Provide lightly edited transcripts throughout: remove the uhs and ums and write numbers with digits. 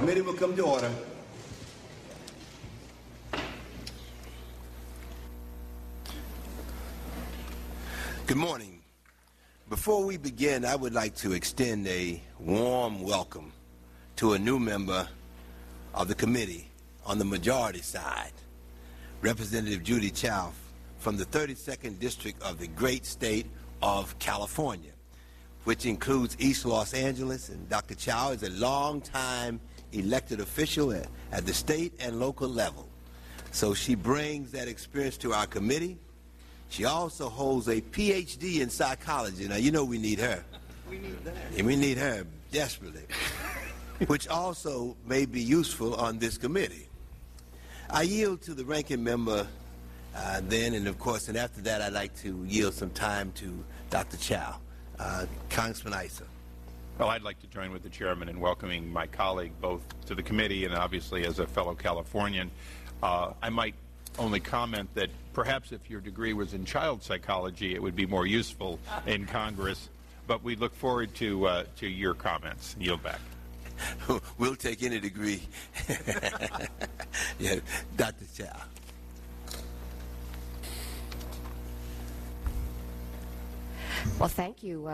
Committee will come to order. Good morning. Before we begin, I would like to extend a warm welcome to a new member of the committee on the majority side, Representative Judy Chow from the 32nd District of the great state of California, which includes East Los Angeles. And Dr. Chow is a longtime elected official at the state and local level. So she brings that experience to our committee. She also holds a PhD in psychology. Now, you know we need her. We need that. And we need her desperately, which also may be useful on this committee. I yield to the ranking member then, and of course, and after that, I'd like to yield some time to Dr. Chow. Congressman Issa. Well, I'd like to join with the chairman in welcoming my colleague both to the committee and obviously as a fellow Californian. I might only comment that perhaps if your degree was in child psychology, it would be more useful in Congress. But we look forward to your comments. Yield back. We'll take any degree. Yeah, Dr. Chow. Well, thank you,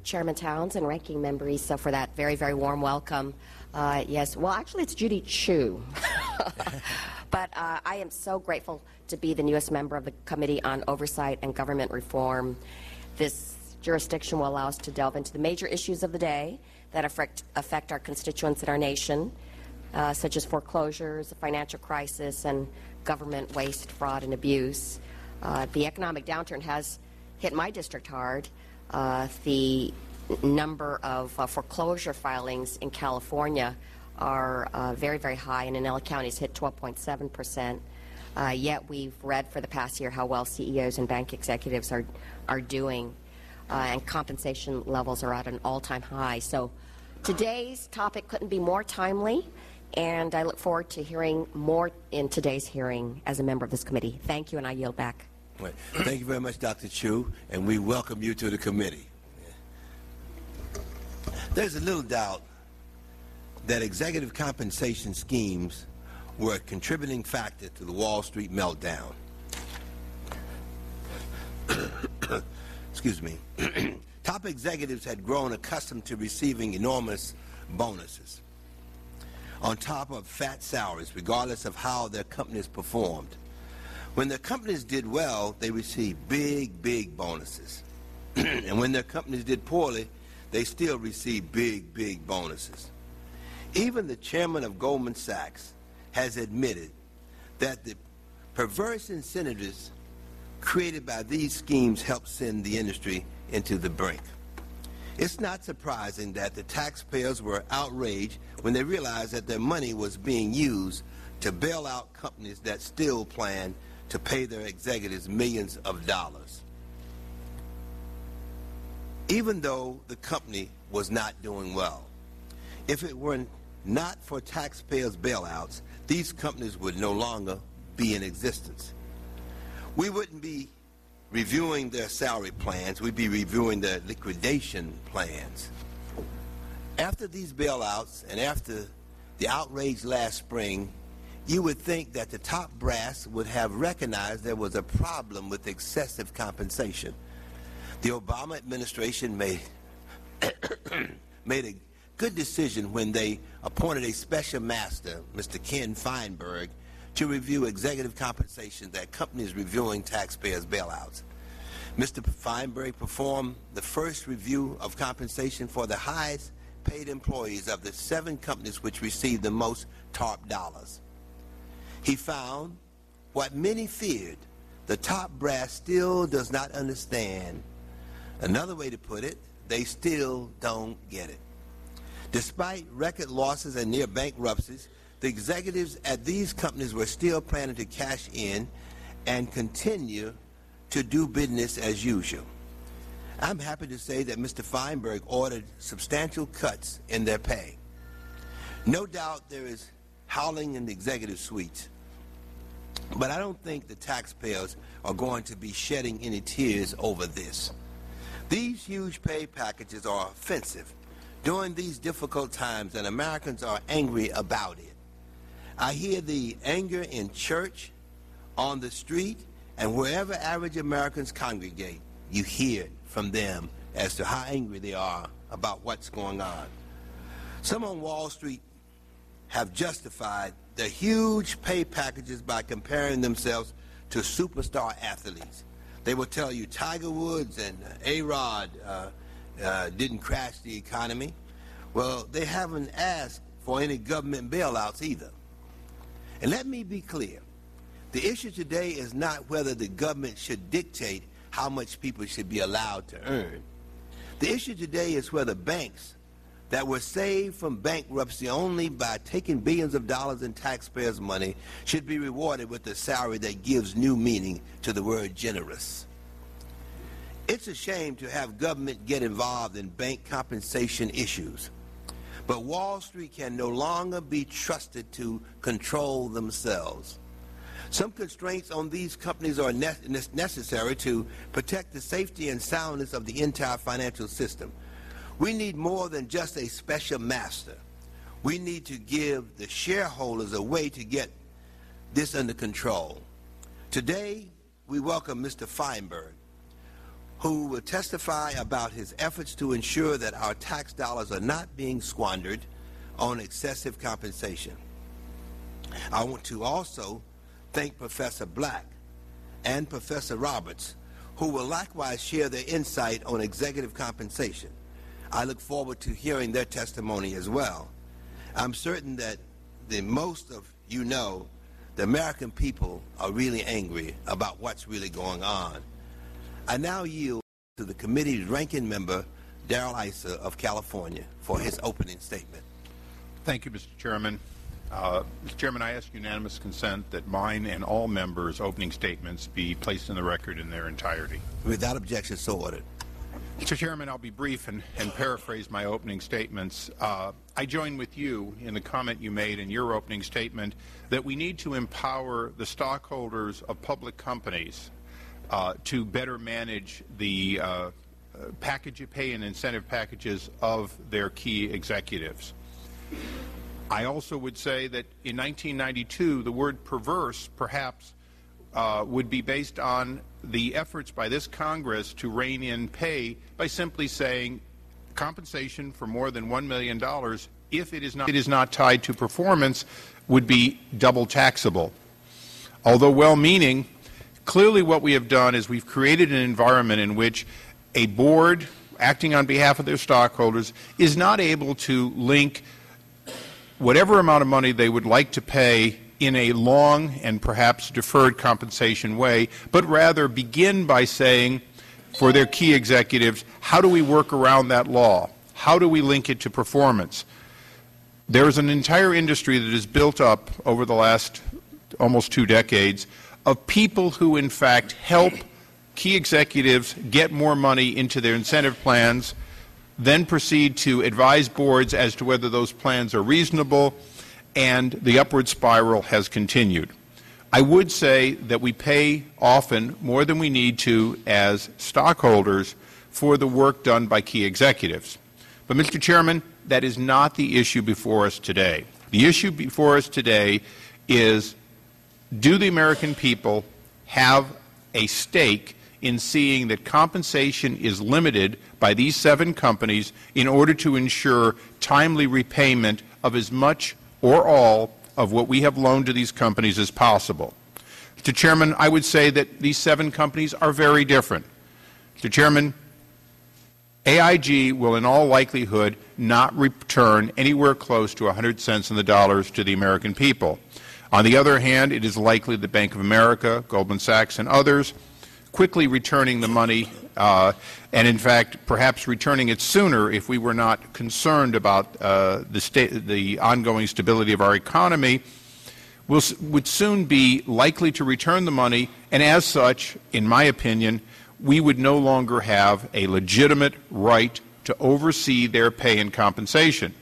Chairman Towns and Ranking Member Issa, for that very, very warm welcome. Yes, well, actually, it's Judy Chu. But I am so grateful to be the newest member of the Committee on Oversight and Government Reform. This jurisdiction will allow us to delve into the major issues of the day that affect our constituents in our nation, such as foreclosures, the financial crisis, and government waste, fraud, and abuse. The economic downturn has hit my district hard. The number of foreclosure filings in California are very, very high, and in L.A. County has hit 12.7%. Yet we've read for the past year how well CEOs and bank executives are doing, and compensation levels are at an all-time high. So today's topic couldn't be more timely, and I look forward to hearing more in today's hearing as a member of this committee. Thank you, and I yield back. Right. Thank you very much, Dr. Chu, and we welcome you to the committee. There's a little doubt that executive compensation schemes were a contributing factor to the Wall Street meltdown. Excuse me. Top executives had grown accustomed to receiving enormous bonuses on top of fat salaries, regardless of how their companies performed. When their companies did well, they received big, big bonuses. And when their companies did poorly, they still received big, big bonuses. Even the chairman of Goldman Sachs has admitted that the perverse incentives created by these schemes helped send the industry into the brink. It's not surprising that the taxpayers were outraged when they realized that their money was being used to bail out companies that still plan to pay their executives millions of dollars, even though the company was not doing well. If it were not for taxpayers' bailouts, these companies would no longer be in existence. We wouldn't be reviewing their salary plans, we'd be reviewing their liquidation plans. After these bailouts and after the outrage last spring, you would think that the top brass would have recognized there was a problem with excessive compensation. The Obama administration made a good decision when they appointed a special master, Mr. Ken Feinberg, to review executive compensation that companies reviewing taxpayers' bailouts. Mr. Feinberg performed the first review of compensation for the highest paid employees of the 7 companies which received the most TARP dollars. He found what many feared: the top brass still does not understand. Another way to put it, they still don't get it. Despite record losses and near bankruptcies, the executives at these companies were still planning to cash in and continue to do business as usual. I'm happy to say that Mr. Feinberg ordered substantial cuts in their pay. No doubt there is howling in the executive suites, but I don't think the taxpayers are going to be shedding any tears over this. These huge pay packages are offensive during these difficult times, and Americans are angry about it. I hear the anger in church, on the street, and wherever average Americans congregate, you hear it from them as to how angry they are about what's going on. Some on Wall Street have justified the huge pay packages by comparing themselves to superstar athletes. They will tell you Tiger Woods and A-Rod didn't crash the economy. Well, they haven't asked for any government bailouts either. And let me be clear. The issue today is not whether the government should dictate how much people should be allowed to earn. The issue today is whether banks that were saved from bankruptcy only by taking billions of dollars in taxpayers' money should be rewarded with a salary that gives new meaning to the word generous. It's a shame to have government get involved in bank compensation issues, but Wall Street can no longer be trusted to control themselves. Some constraints on these companies are necessary to protect the safety and soundness of the entire financial system. We need more than just a special master. We need to give the shareholders a way to get this under control. Today, we welcome Mr. Feinberg, who will testify about his efforts to ensure that our tax dollars are not being squandered on excessive compensation. I want to also thank Professor Black and Professor Roberts, who will likewise share their insight on executive compensation. I look forward to hearing their testimony as well. I'm certain that most of you know the American people are really angry about what's really going on. I now yield to the committee's ranking member, Darrell Issa of California, for his opening statement. Thank you, Mr. Chairman. Mr. Chairman, I ask unanimous consent that mine and all members' opening statements be placed in the record in their entirety. Without objection, so ordered. Mr. Chairman, I'll be brief and paraphrase my opening statements. I join with you in the comment you made in your opening statement that we need to empower the stockholders of public companies to better manage the package pay and incentive packages of their key executives. I also would say that in 1992, the word perverse perhaps would be based on the efforts by this Congress to rein in pay by simply saying compensation for more than $1 million, if it is not tied to performance, would be double taxable. Although well-meaning, clearly what we have done is we've created an environment in which a board acting on behalf of their stockholders is not able to link whatever amount of money they would like to pay in a long and perhaps deferred compensation way, but rather begin by saying, for their key executives, how do we work around that law? How do we link it to performance? There is an entire industry that is built up over the last almost 2 decades of people who, in fact, help key executives get more money into their incentive plans, then proceed to advise boards as to whether those plans are reasonable, and the upward spiral has continued. I would say that we pay often more than we need to as stockholders for the work done by key executives. But, Mr. Chairman, that is not the issue before us today. The issue before us today is, do the American people have a stake in seeing that compensation is limited by these 7 companies in order to ensure timely repayment of as much or all of what we have loaned to these companies as possible? Mr. Chairman, I would say that these 7 companies are very different. Mr. Chairman, AIG will in all likelihood not return anywhere close to 100 cents on the dollars to the American people. On the other hand, it is likely that Bank of America, Goldman Sachs, and others quickly returning the money, and in fact perhaps returning it sooner if we were not concerned about the ongoing stability of our economy, would soon be likely to return the money, and as such, in my opinion, we would no longer have a legitimate right to oversee their pay and compensation.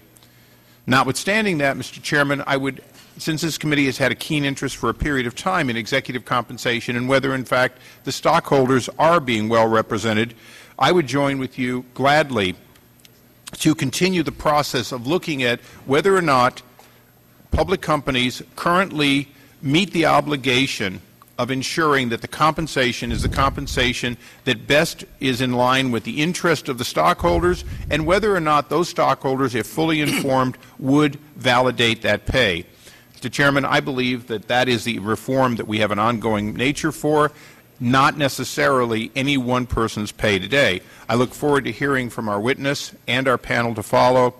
Notwithstanding that, Mr. Chairman, I would, since this committee has had a keen interest for a period of time in executive compensation and whether, in fact, the stockholders are being well represented, I would join with you gladly to continue the process of looking at whether or not public companies currently meet the obligation of ensuring that the compensation is the compensation that best is in line with the interest of the stockholders, and whether or not those stockholders, if fully informed, would validate that pay. Mr. Chairman, I believe that that is the reform that we have an ongoing nature for, not necessarily any one person's pay today. I look forward to hearing from our witness and our panel to follow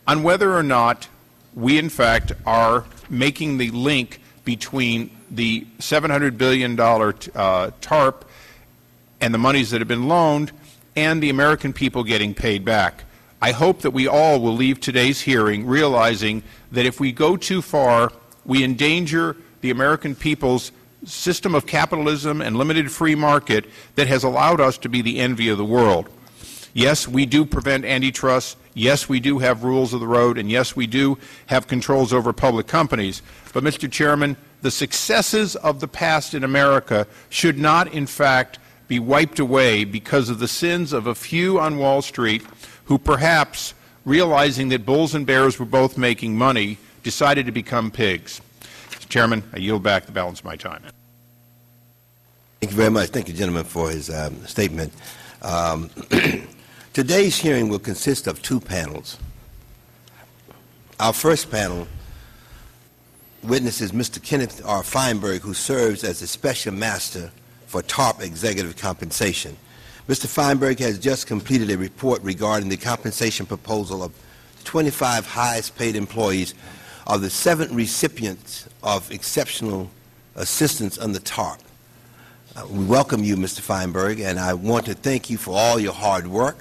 on whether or not we, in fact, are making the link between the $700 billion TARP and the monies that have been loaned and the American people getting paid back. I hope that we all will leave today's hearing realizing that if we go too far, we endanger the American people's system of capitalism and limited free market that has allowed us to be the envy of the world. Yes, we do prevent antitrust. Yes, we do have rules of the road. And yes, we do have controls over public companies. But, Mr. Chairman, the successes of the past in America should not, in fact, be wiped away because of the sins of a few on Wall Street who perhaps, realizing that bulls and bears were both making money, decided to become pigs. Mr. Chairman, I yield back the balance of my time. Thank you very much. Thank you, gentlemen, for his statement. Today's hearing will consist of two panels. Our first panel witnesses Mr. Kenneth R. Feinberg, who serves as the Special Master for TARP Executive Compensation. Mr. Feinberg has just completed a report regarding the compensation proposal of 25 highest-paid employees of the 7 recipients of exceptional assistance under TARP. We welcome you, Mr. Feinberg, and I want to thank you for all your hard work.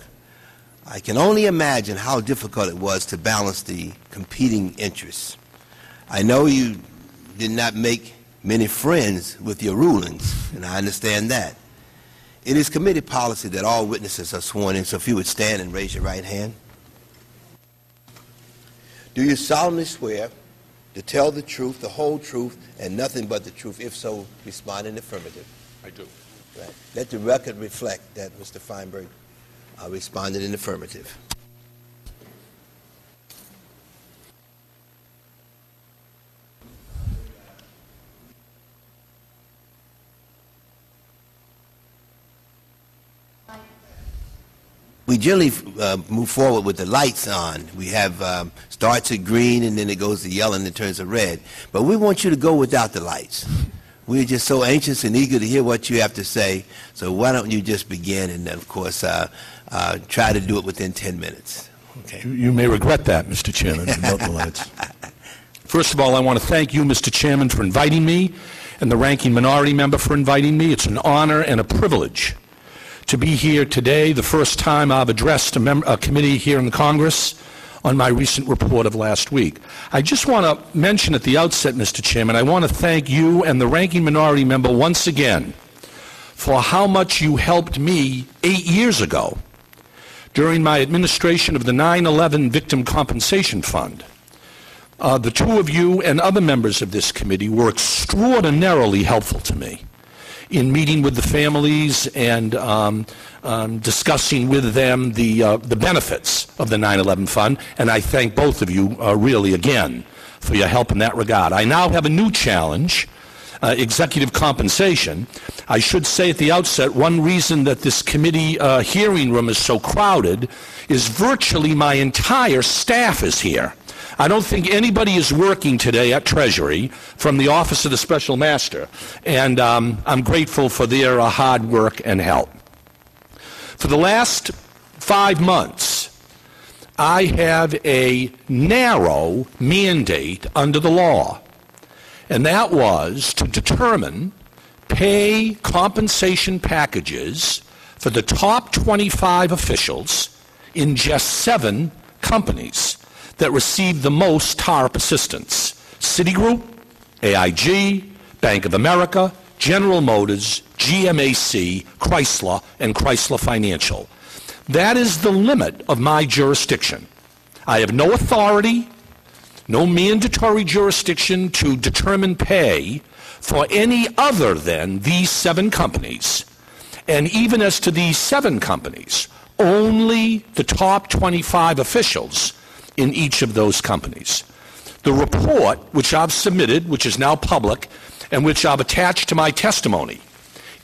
I can only imagine how difficult it was to balance the competing interests. I know you did not make many friends with your rulings, and I understand that. It is committee policy that all witnesses are sworn in, so if you would stand and raise your right hand. Do you solemnly swear to tell the truth, the whole truth, and nothing but the truth? If so, respond in the affirmative. I do. Right. Let the record reflect that Mr. Feinberg responded in the affirmative. We generally move forward with the lights on. We have starts at green and then it goes to yellow and it turns to red. But we want you to go without the lights. We're just so anxious and eager to hear what you have to say. So why don't you just begin and then, of course, try to do it within 10 minutes. Okay. You may regret that, Mr. Chairman, without the lights. First of all, I want to thank you, Mr. Chairman, for inviting me, and the ranking minority member for inviting me. It's an honor and a privilege to be here today, the first time I've addressed a committee here in the Congress on my recent report of last week. I just want to mention at the outset, Mr. Chairman, I want to thank you and the ranking minority member once again for how much you helped me 8 years ago during my administration of the 9/11 Victim Compensation Fund. The two of you and other members of this committee were extraordinarily helpful to me in meeting with the families and discussing with them the benefits of the 9/11 Fund, and I thank both of you really again for your help in that regard. I now have a new challenge, executive compensation. I should say at the outset, one reason that this committee hearing room is so crowded is virtually my entire staff is here. I don't think anybody is working today at Treasury from the Office of the Special Master, and I'm grateful for their hard work and help. For the last 5 months, I have a narrow mandate under the law, and that was to determine pay compensation packages for the top 25 officials in just 7 companies that received the most TARP assistance: Citigroup, AIG, Bank of America, General Motors, GMAC, Chrysler, and Chrysler Financial. That is the limit of my jurisdiction. I have no authority, no mandatory jurisdiction to determine pay for any other than these 7 companies. And even as to these 7 companies, only the top 25 officials in each of those companies. The report, which I've submitted, which is now public, and which I've attached to my testimony,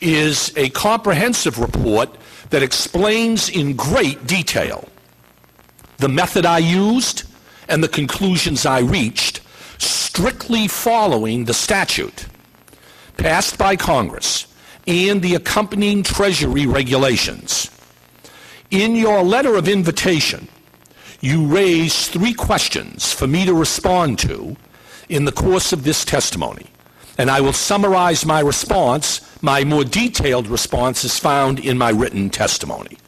is a comprehensive report that explains in great detail the method I used and the conclusions I reached, strictly following the statute passed by Congress and the accompanying Treasury regulations. In your letter of invitation, you raised 3 questions for me to respond to in the course of this testimony, and I will summarize my response. My more detailed response is found in my written testimony.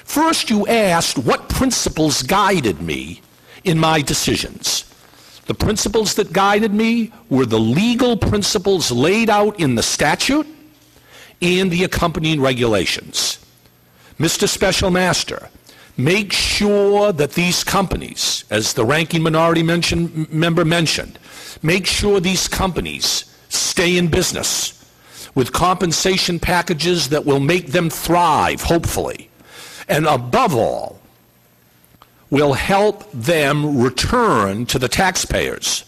First, you asked what principles guided me in my decisions. The principles that guided me were the legal principles laid out in the statute and the accompanying regulations. Mr. Special Master, make sure that these companies, as the ranking minority member mentioned, make sure these companies stay in business with compensation packages that will make them thrive, hopefully, and above all, will help them return to the taxpayers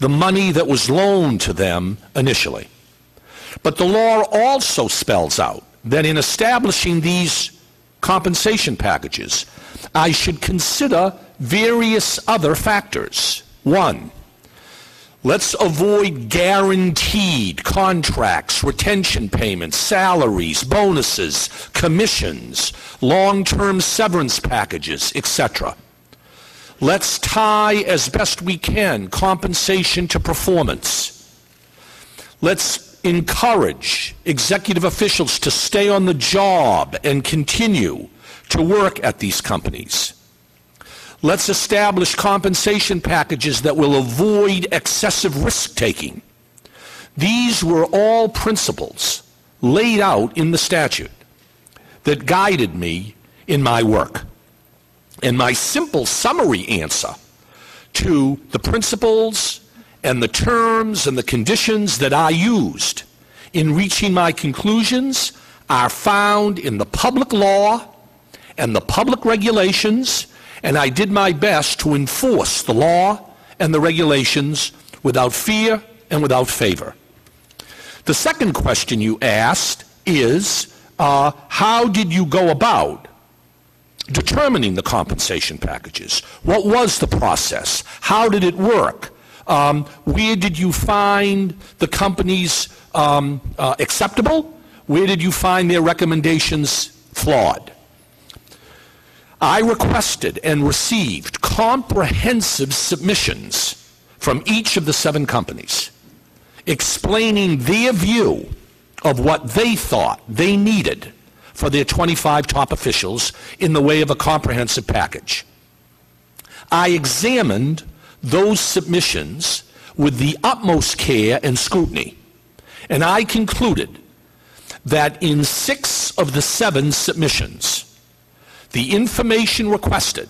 the money that was loaned to them initially. But the law also spells out that in establishing these compensation packages, I should consider various other factors. 1, let's avoid guaranteed contracts, retention payments, salaries, bonuses, commissions, long-term severance packages, etc. Let's tie, as best we can, compensation to performance. Let's encourage executive officials to stay on the job and continue to work at these companies. Let's establish compensation packages that will avoid excessive risk-taking. These were all principles laid out in the statute that guided me in my work. And my simple summary answer to the principles and the terms and the conditions that I used in reaching my conclusions are found in the public law and the public regulations, and I did my best to enforce the law and the regulations without fear and without favor. The second question you asked is, how did you go about determining the compensation packages? What was the process? How did it work? Where did you find the companies acceptable? Where did you find their recommendations flawed? I requested and received comprehensive submissions from each of the 7 companies explaining their view of what they thought they needed for their 25 top officials in the way of a comprehensive package. I examined those submissions with the utmost care and scrutiny, and I concluded that in 6 of the 7 submissions, the information requested,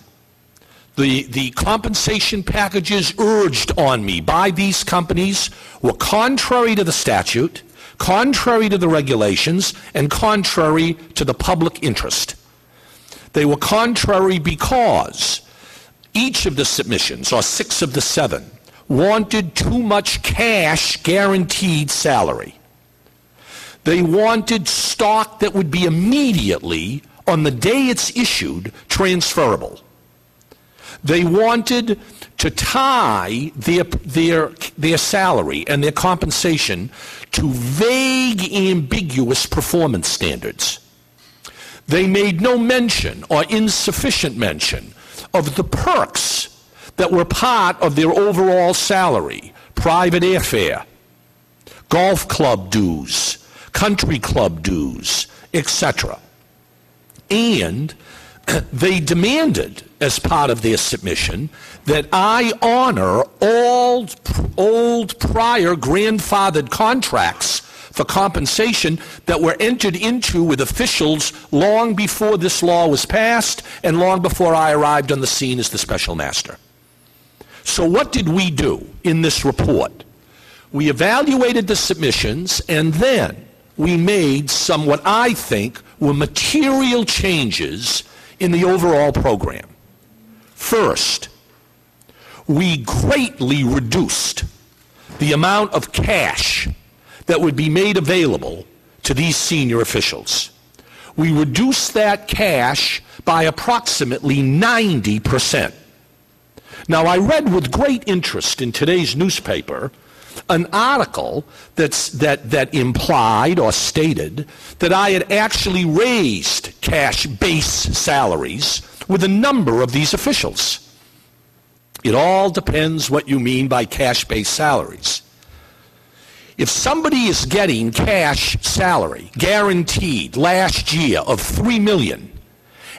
the compensation packages urged on me by these companies were contrary to the statute, contrary to the regulations, and contrary to the public interest. They were contrary because each of the submissions, or 6 of the 7, wanted too much cash guaranteed salary. They wanted stock that would be immediately, on the day it's issued, transferable. They wanted to tie their salary and their compensation to vague, ambiguous performance standards. They made no mention or insufficient mention of the perks that were part of their overall salary: private airfare, golf club dues, country club dues, etc. And they demanded, as part of their submission, that I honor all old prior grandfathered contracts for compensation that were entered into with officials long before this law was passed and long before I arrived on the scene as the special master. So what did we do in this report? We evaluated the submissions, and then we made some, what I think were material changes in the overall program. First, we greatly reduced the amount of cash that would be made available to these senior officials. We reduced that cash by approximately 90%. Now, I read with great interest in today's newspaper an article that implied or stated that I had actually raised cash base salaries with a number of these officials. It all depends what you mean by cash-based salaries. If somebody is getting cash salary guaranteed last year of $3 million,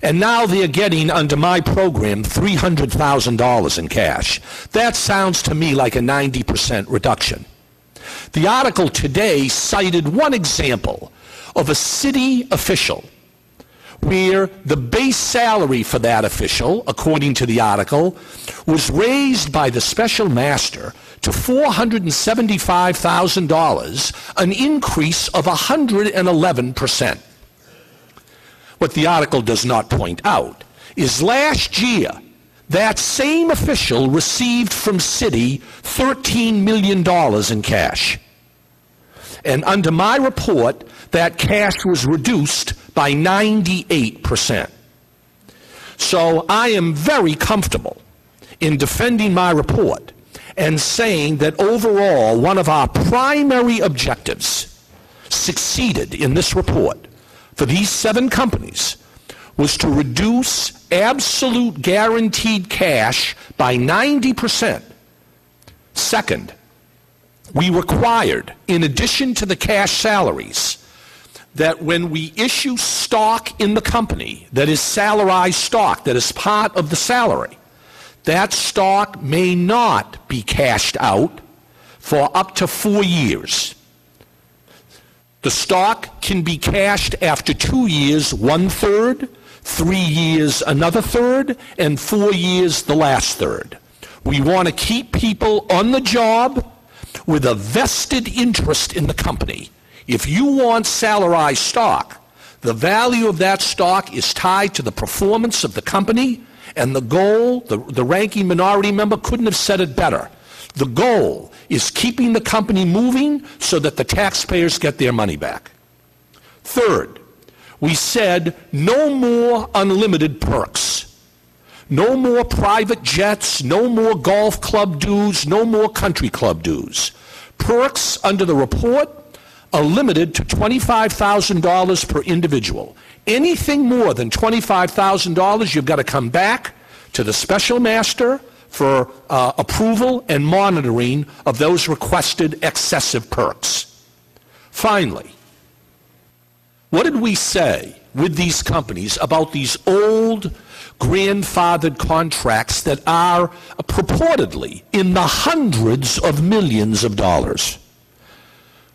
and now they're getting, under my program, $300,000 in cash, that sounds to me like a 90% reduction. The article today cited one example of a city official where the base salary for that official, according to the article, was raised by the special master to $475,000, an increase of 111%. What the article does not point out is last year, that same official received from city $13 million in cash. And under my report, that cash was reduced by 98%. So I am very comfortable in defending my report and saying that overall, one of our primary objectives succeeded in this report for these 7 companies was to reduce absolute guaranteed cash by 90%. Second, we required, in addition to the cash salaries, that when we issue stock in the company that is salarized stock, that is part of the salary, that stock may not be cashed out for up to 4 years. The stock can be cashed after 2 years, 1/3, 3 years, another third, and 4 years, the last third. We want to keep people on the job with a vested interest in the company. If you want salarized stock, the value of that stock is tied to the performance of the company, and the goal, the ranking minority member couldn't have said it better. The goal is keeping the company moving so that the taxpayers get their money back. Third, we said no more unlimited perks. No more private jets, no more golf club dues, no more country club dues. Perks under the report are limited to $25,000 per individual. Anything more than $25,000, you've got to come back to the special master for approval and monitoring of those requested excessive perks. Finally, what did we say with these companies about these old grandfathered contracts that are purportedly in the hundreds of millions of dollars?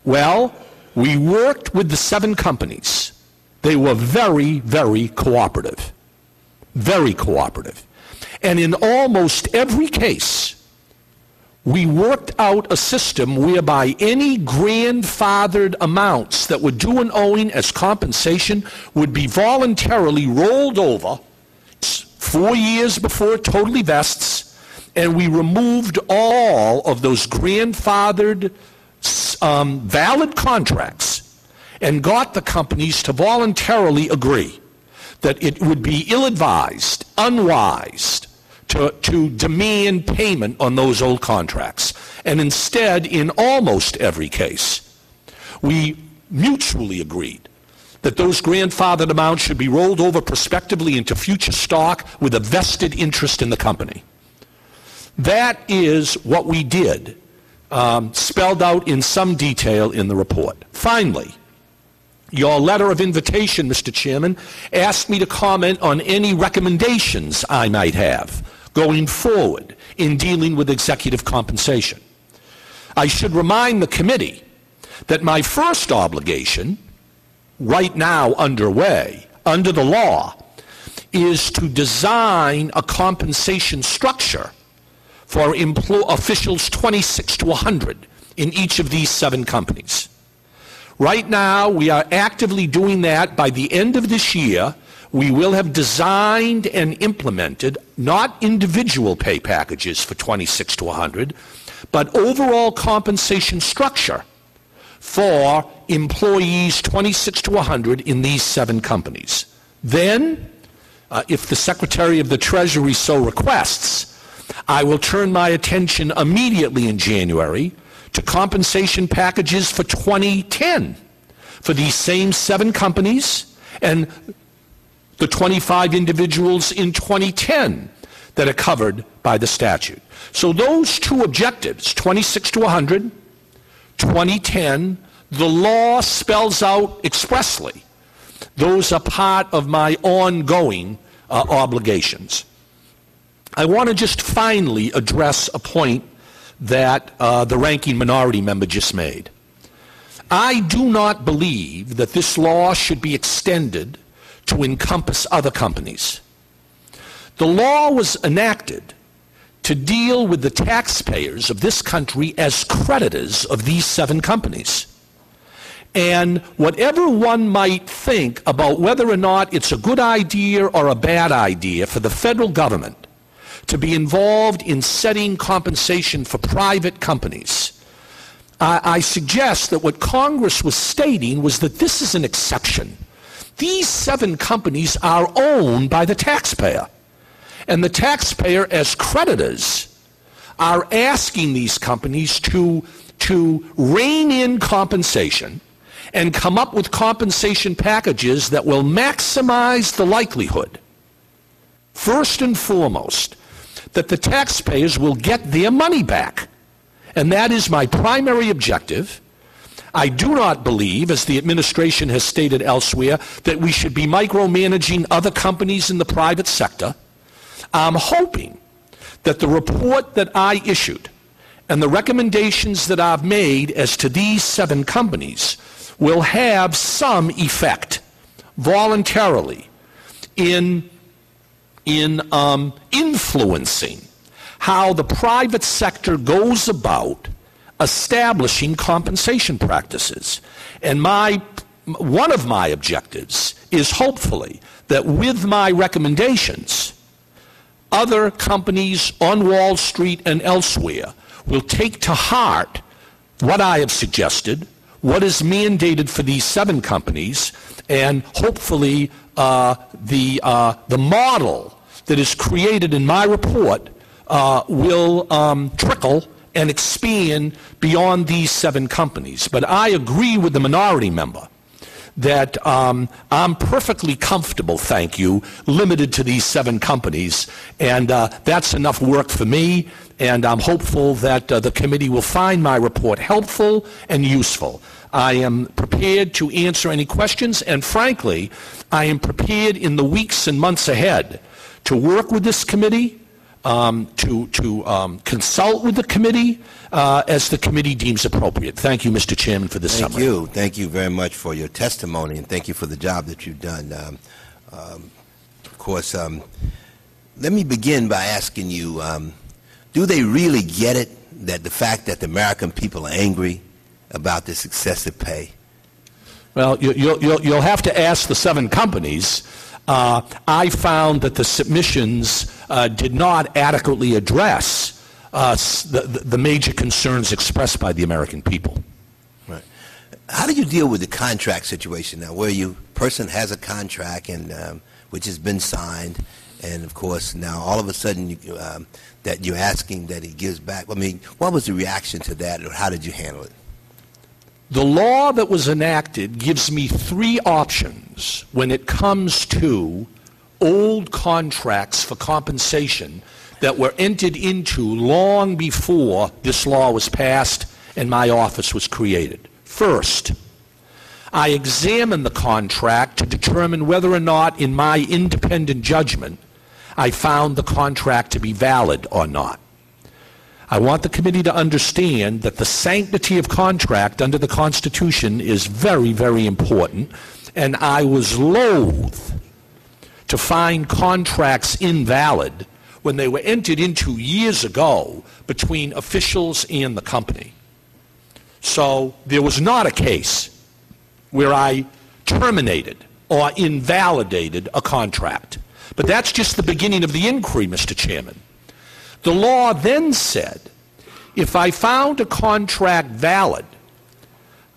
Well, we worked with the 7 companies. They were very, very cooperative. Very cooperative. And in almost every case, we worked out a system whereby any grandfathered amounts that were due and owing as compensation would be voluntarily rolled over 4 years before it totally vests, and we removed all of those grandfathered valid contracts and got the companies to voluntarily agree that it would be ill-advised, unwise to demand payment on those old contracts. And instead, in almost every case, we mutually agreed that those grandfathered amounts should be rolled over prospectively into future stock with a vested interest in the company. That is what we did, spelled out in some detail in the report. Finally, your letter of invitation, Mr. Chairman, asked me to comment on any recommendations I might have going forward in dealing with executive compensation. I should remind the committee that my first obligation, right now underway, under the law, is to design a compensation structure for officials 26 to 100 in each of these 7 companies. Right now, we are actively doing that. By the end of this year, we will have designed and implemented not individual pay packages for 26 to 100, but overall compensation structure for employees 26 to 100 in these 7 companies. Then, if the Secretary of the Treasury so requests, I will turn my attention immediately in January to compensation packages for 2010 for these same 7 companies and the 25 individuals in 2010 that are covered by the statute. So those 2 objectives, 26 to 100, 2010, the law spells out expressly. Those are part of my ongoing obligations. I want to just finally address a point that the ranking minority member just made. I do not believe that this law should be extended to encompass other companies. The law was enacted to deal with the taxpayers of this country as creditors of these 7 companies. And whatever one might think about whether or not it's a good idea or a bad idea for the federal government to be involved in setting compensation for private companies, I suggest that what Congress was stating was that this is an exception. These 7 companies are owned by the taxpayer. And the taxpayer, as creditors, are asking these companies to rein in compensation and come up with compensation packages that will maximize the likelihood, first and foremost, that the taxpayers will get their money back. And that is my primary objective. I do not believe, as the administration has stated elsewhere, that we should be micromanaging other companies in the private sector. I'm hoping that the report that I issued and the recommendations that I've made as to these 7 companies will have some effect voluntarily in influencing how the private sector goes about establishing compensation practices. And one of my objectives is hopefully that with my recommendations, other companies on Wall Street and elsewhere will take to heart what I have suggested, what is mandated for these 7 companies, and hopefully the model that is created in my report will trickle and expand beyond these 7 companies. But I agree with the minority member that I'm perfectly comfortable, thank you, limited to these 7 companies, and that's enough work for me, and I'm hopeful that the committee will find my report helpful and useful. I am prepared to answer any questions, and frankly, I am prepared in the weeks and months ahead to work with this committee, to consult with the committee as the committee deems appropriate. Thank you, Mr. Chairman, for this summary. Thank you. Thank you very much for your testimony, and thank you for the job that you've done. Of course, let me begin by asking you, do they really get it, that the fact that the American people are angry about this excessive pay? Well, you'll have to ask the 7 companies. I found that the submissions did not adequately address the major concerns expressed by the American people. Right. How do you deal with the contract situation now, where you person has a contract and which has been signed, and of course now all of a sudden that you're asking that he gives back? I mean, what was the reaction to that, or how did you handle it? The law that was enacted gives me 3 options when it comes to old contracts for compensation that were entered into long before this law was passed and my office was created. First, I examine the contract to determine whether or not, in my independent judgment, I found the contract to be valid or not. I want the committee to understand that the sanctity of contract under the Constitution is very, very important, and I was loath to find contracts invalid when they were entered into years ago between officials and the company. So there was not a case where I terminated or invalidated a contract. But that's just the beginning of the inquiry, Mr. Chairman. The law then said, if I found a contract valid,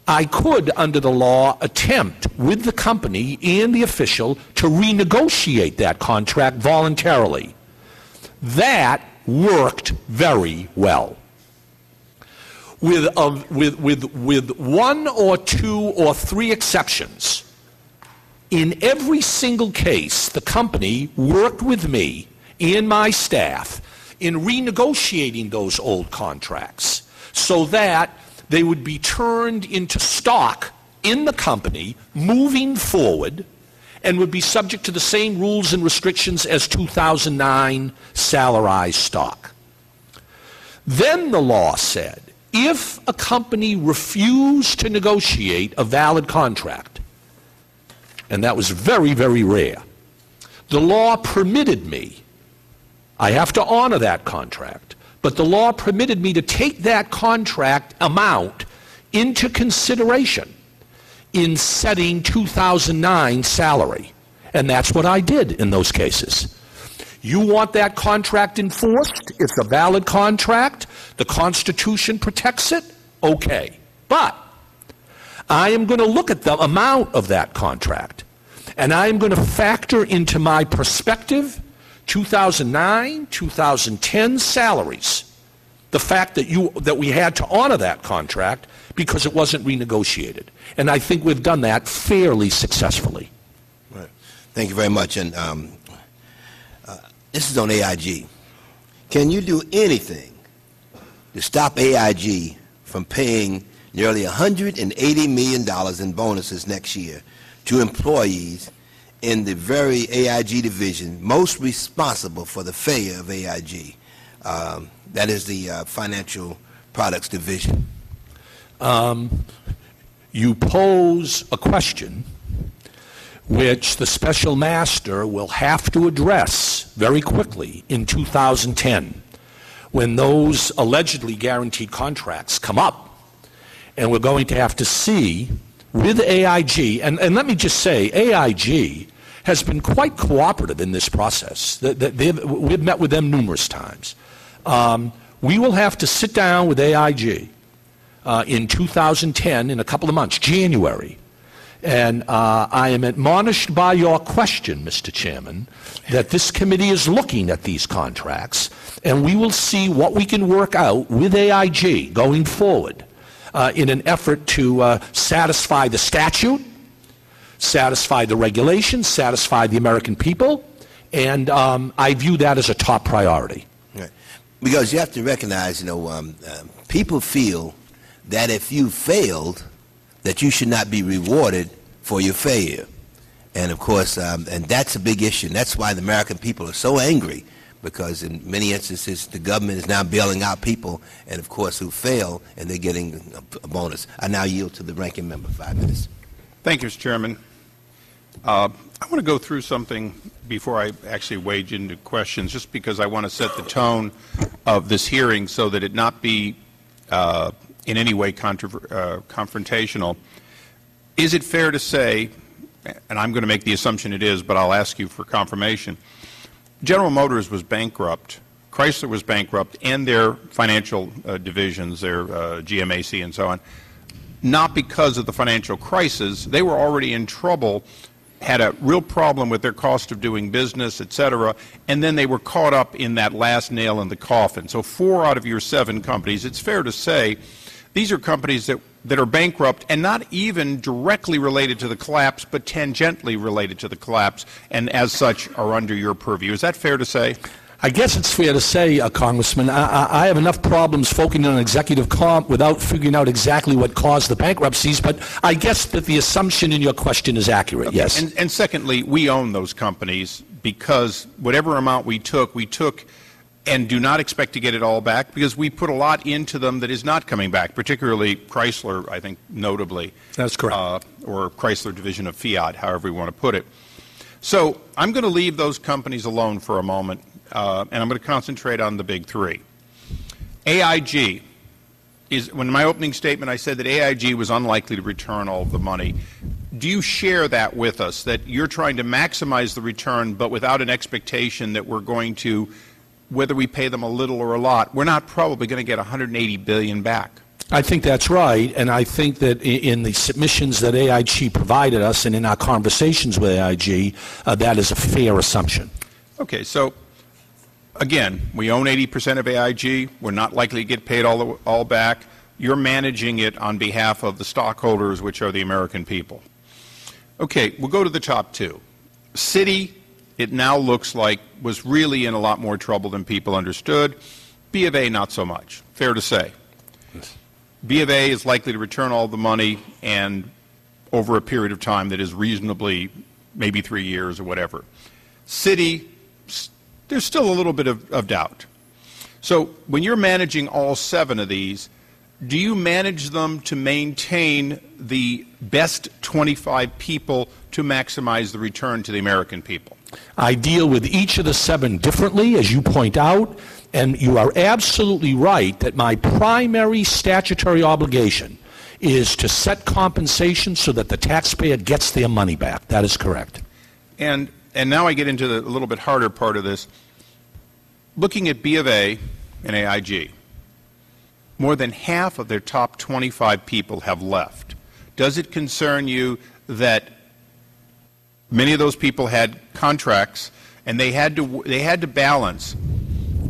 I could, under the law, attempt with the company and the official to renegotiate that contract voluntarily. That worked very well. With one or two or three exceptions, in every single case, the company worked with me and my staff in renegotiating those old contracts so that they would be turned into stock in the company moving forward and would be subject to the same rules and restrictions as 2009 salarized stock. Then the law said, if a company refused to negotiate a valid contract, and that was very, very rare, the law permitted me, I have to honor that contract, but the law permitted me to take that contract amount into consideration in setting 2009 salary. And that's what I did in those cases. You want that contract enforced? It's a valid contract. The Constitution protects it. Okay. But I am going to look at the amount of that contract, and I am going to factor into my perspective 2009, 2010 salaries, the fact that we had to honor that contract because it wasn't renegotiated. And I think we've done that fairly successfully. Right. Thank you very much. And this is on AIG. Can you do anything to stop AIG from paying nearly $180 million in bonuses next year to employees in the very AIG division most responsible for the failure of AIG? That is the Financial Products Division. You pose a question which the special master will have to address very quickly in 2010 when those allegedly guaranteed contracts come up. And we're going to have to see with AIG, and let me just say, AIG has been quite cooperative in this process. We've met with them numerous times. We will have to sit down with AIG in 2010, in a couple of months, January. And I am admonished by your question, Mr. Chairman, that this committee is looking at these contracts, and we will see what we can work out with AIG going forward in an effort to satisfy the statute, satisfy the regulations, satisfy the American people, and I view that as a top priority. Right. Because you have to recognize, people feel that if you failed, that you should not be rewarded for your failure. And of course, and that's a big issue. And that's why the American people are so angry, because in many instances, the government is now bailing out people, and of course, who fail, and they're getting a bonus. I now yield to the ranking member, 5 minutes. Thank you, Mr. Chairman. I want to go through something before I actually wade into questions, just because I want to set the tone of this hearing so that it not be in any way confrontational. Is it fair to say, and I'm going to make the assumption it is, but I'll ask you for confirmation, General Motors was bankrupt, Chrysler was bankrupt, and their financial divisions, their GMAC and so on, not because of the financial crisis. They were already in trouble, had a real problem with their cost of doing business, et cetera, and then they were caught up in that last nail in the coffin. So 4 out of your 7 companies, it's fair to say, these are companies that are bankrupt and not even directly related to the collapse, but tangentially related to the collapse, and as such are under your purview. Is that fair to say? I guess it's fair to say, Congressman, I have enough problems focusing on executive comp without figuring out exactly what caused the bankruptcies, but I guess that the assumption in your question is accurate, okay. Yes. And secondly, we own those companies because whatever amount we took and do not expect to get it all back because we put a lot into them that is not coming back, particularly Chrysler, I think, notably. That's correct. Or Chrysler division of Fiat, however you want to put it. So I'm going to leave those companies alone for a moment, and I'm going to concentrate on the big 3. AIG, is, when in my opening statement I said that AIG was unlikely to return all of the money. Do you share that with us, that you're trying to maximize the return but without an expectation that we're going to, whether we pay them a little or a lot, we're not probably going to get $180 billion back? I think that's right, and I think that in the submissions that AIG provided us and in our conversations with AIG, that is a fair assumption. Okay, so again, we own 80% of AIG. We're not likely to get paid all back. You're managing it on behalf of the stockholders, which are the American people. Okay, we'll go to the top two. Citi, it now looks like, was really in a lot more trouble than people understood. B of A, not so much. Fair to say. Yes. B of A is likely to return all the money, and over a period of time that is reasonably, maybe 3 years or whatever. Citi, there's still a little bit of doubt. So when you're managing all 7 of these, do you manage them to maintain the best 25 people to maximize the return to the American people? I deal with each of the 7 differently, as you point out, and you are absolutely right that my primary statutory obligation is to set compensation so that the taxpayer gets their money back. That is correct. And now I get into the a little bit harder part of this. Looking at B of A and AIG, more than half of their top 25 people have left. Does it concern you that many of those people had contracts and they had to balance,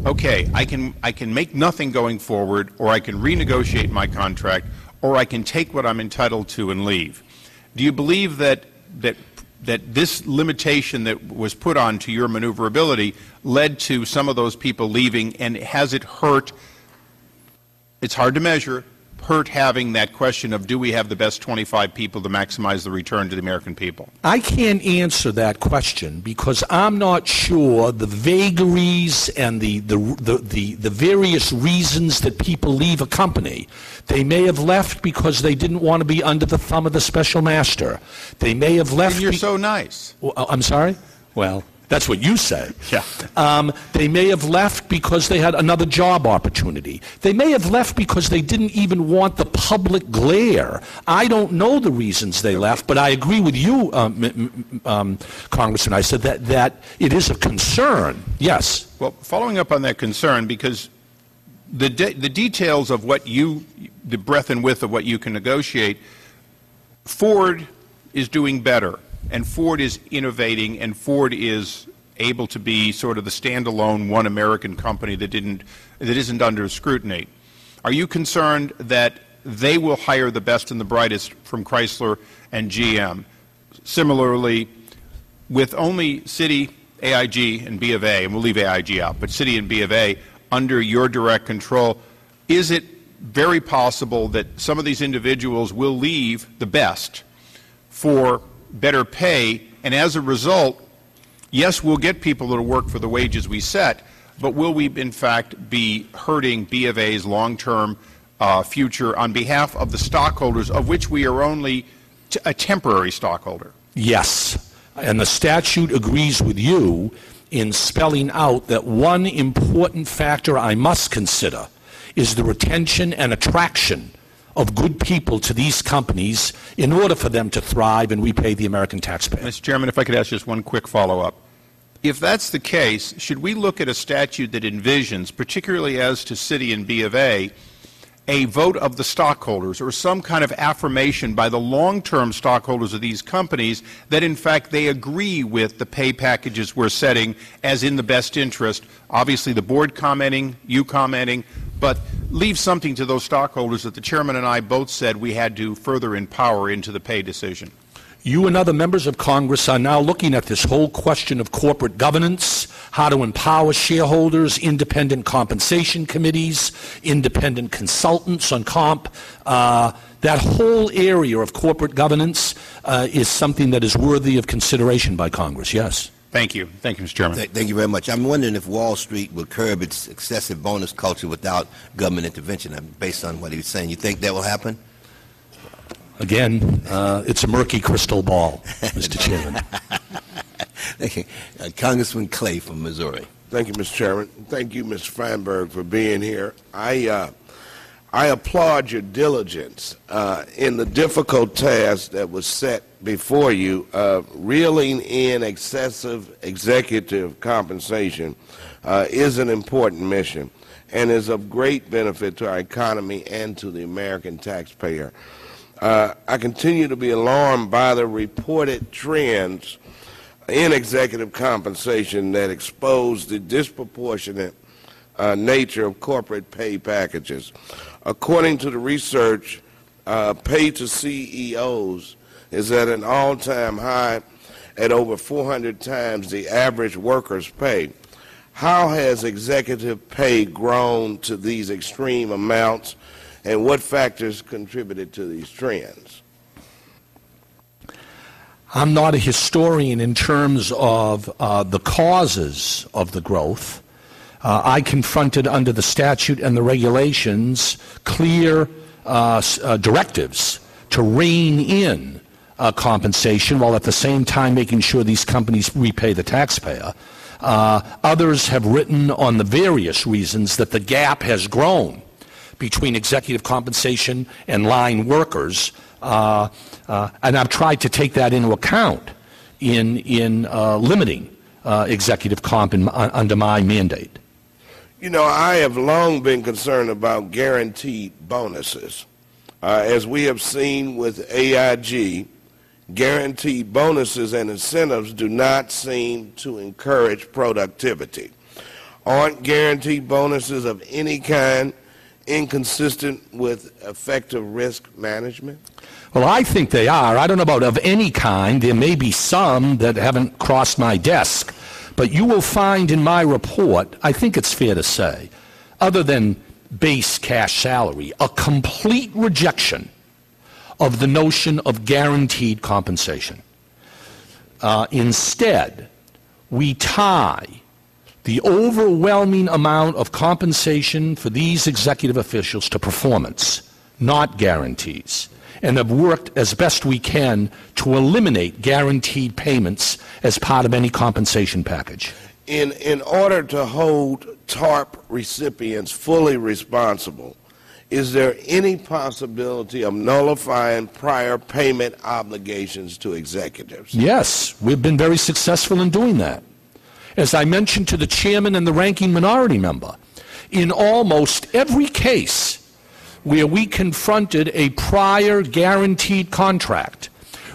okay, I can make nothing going forward, or I can renegotiate my contract, or I can take what I'm entitled to and leave? Do you believe that this limitation that was put on to your maneuverability led to some of those people leaving, and has it hurt? It's hard to measure, hurt having that question of, do we have the best 25 people to maximize the return to the American people? I can't answer that question because I'm not sure the vagaries and the various reasons that people leave a company. They may have left because they didn't want to be under the thumb of the special master. They may have left. And you're so nice. Well, I'm sorry? Well, that's what you say. Yeah. They may have left because they had another job opportunity. They may have left because they didn't even want the public glare. I don't know the reasons they left, but I agree with you, Congressman. I said that it is a concern. Yes. Well, following up on that concern, because the details of what the breadth and width of what you can negotiate, Ford is doing better, and Ford is innovating, and Ford is able to be sort of the standalone one American company that isn't under scrutiny. Are you concerned that they will hire the best and the brightest from Chrysler and GM? Similarly, with only Citi, AIG, and B of A, and we'll leave AIG out, but Citi and B of A under your direct control, is it very possible that some of these individuals will leave the best for better pay, and as a result, yes, we'll get people that will work for the wages we set, but will we in fact be hurting B of A's long-term future on behalf of the stockholders, of which we are only a temporary stockholder? Yes, and the statute agrees with you in spelling out that one important factor I must consider is the retention and attraction of good people to these companies in order for them to thrive and repay the American taxpayer. Mr. Chairman, if I could ask just one quick follow-up. If that's the case, should we look at a statute that envisions, particularly as to Citi and B of A vote of the stockholders, or some kind of affirmation by the long-term stockholders of these companies that in fact they agree with the pay packages we're setting as in the best interest? Obviously the board commenting, you commenting, but leave something to those stockholders that the chairman and I both said we had to further empower into the pay decision. You and other members of Congress are now looking at this whole question of corporate governance, how to empower shareholders, independent compensation committees, independent consultants on comp. That whole area of corporate governance is something that is worthy of consideration by Congress, yes. Thank you. Thank you, Mr. Chairman. Thank you very much. I'm wondering if Wall Street will curb its excessive bonus culture without government intervention, based on what he was saying. You think that will happen? Again, it's a murky crystal ball, Mr. Chairman. Thank you. Congressman Clay from Missouri. Thank you, Mr. Chairman. Thank you, Mr. Feinberg, for being here. I I applaud your diligence in the difficult task that was set before you. Reeling in excessive executive compensation is an important mission and is of great benefit to our economy and to the American taxpayer. I continue to be alarmed by the reported trends in executive compensation that expose the disproportionate nature of corporate pay packages. According to the research, pay to CEOs is at an all-time high at over 400 times the average worker's pay. How has executive pay grown to these extreme amounts, and what factors contributed to these trends? I'm not a historian in terms of the causes of the growth. I confronted under the statute and the regulations clear directives to rein in compensation while at the same time making sure these companies repay the taxpayer. Others have written on the various reasons that the gap has grown between executive compensation and line workers, and I've tried to take that into account in limiting executive comp under my mandate. You know, I have long been concerned about guaranteed bonuses. As we have seen with AIG, guaranteed bonuses and incentives do not seem to encourage productivity. Aren't guaranteed bonuses of any kind inconsistent with effective risk management? Well, I think they are. I don't know about of any kind. There may be some that haven't crossed my desk. But you will find in my report, I think it's fair to say, other than base cash salary, a complete rejection of the notion of guaranteed compensation. Instead, we tie the overwhelming amount of compensation for these executive officials to performance, not guarantees, and have worked as best we can to eliminate guaranteed payments as part of any compensation package. In order to hold TARP recipients fully responsible, is there any possibility of nullifying prior payment obligations to executives? Yes, we've been very successful in doing that. As I mentioned to the chairman and the ranking minority member, in almost every case where we confronted a prior guaranteed contract,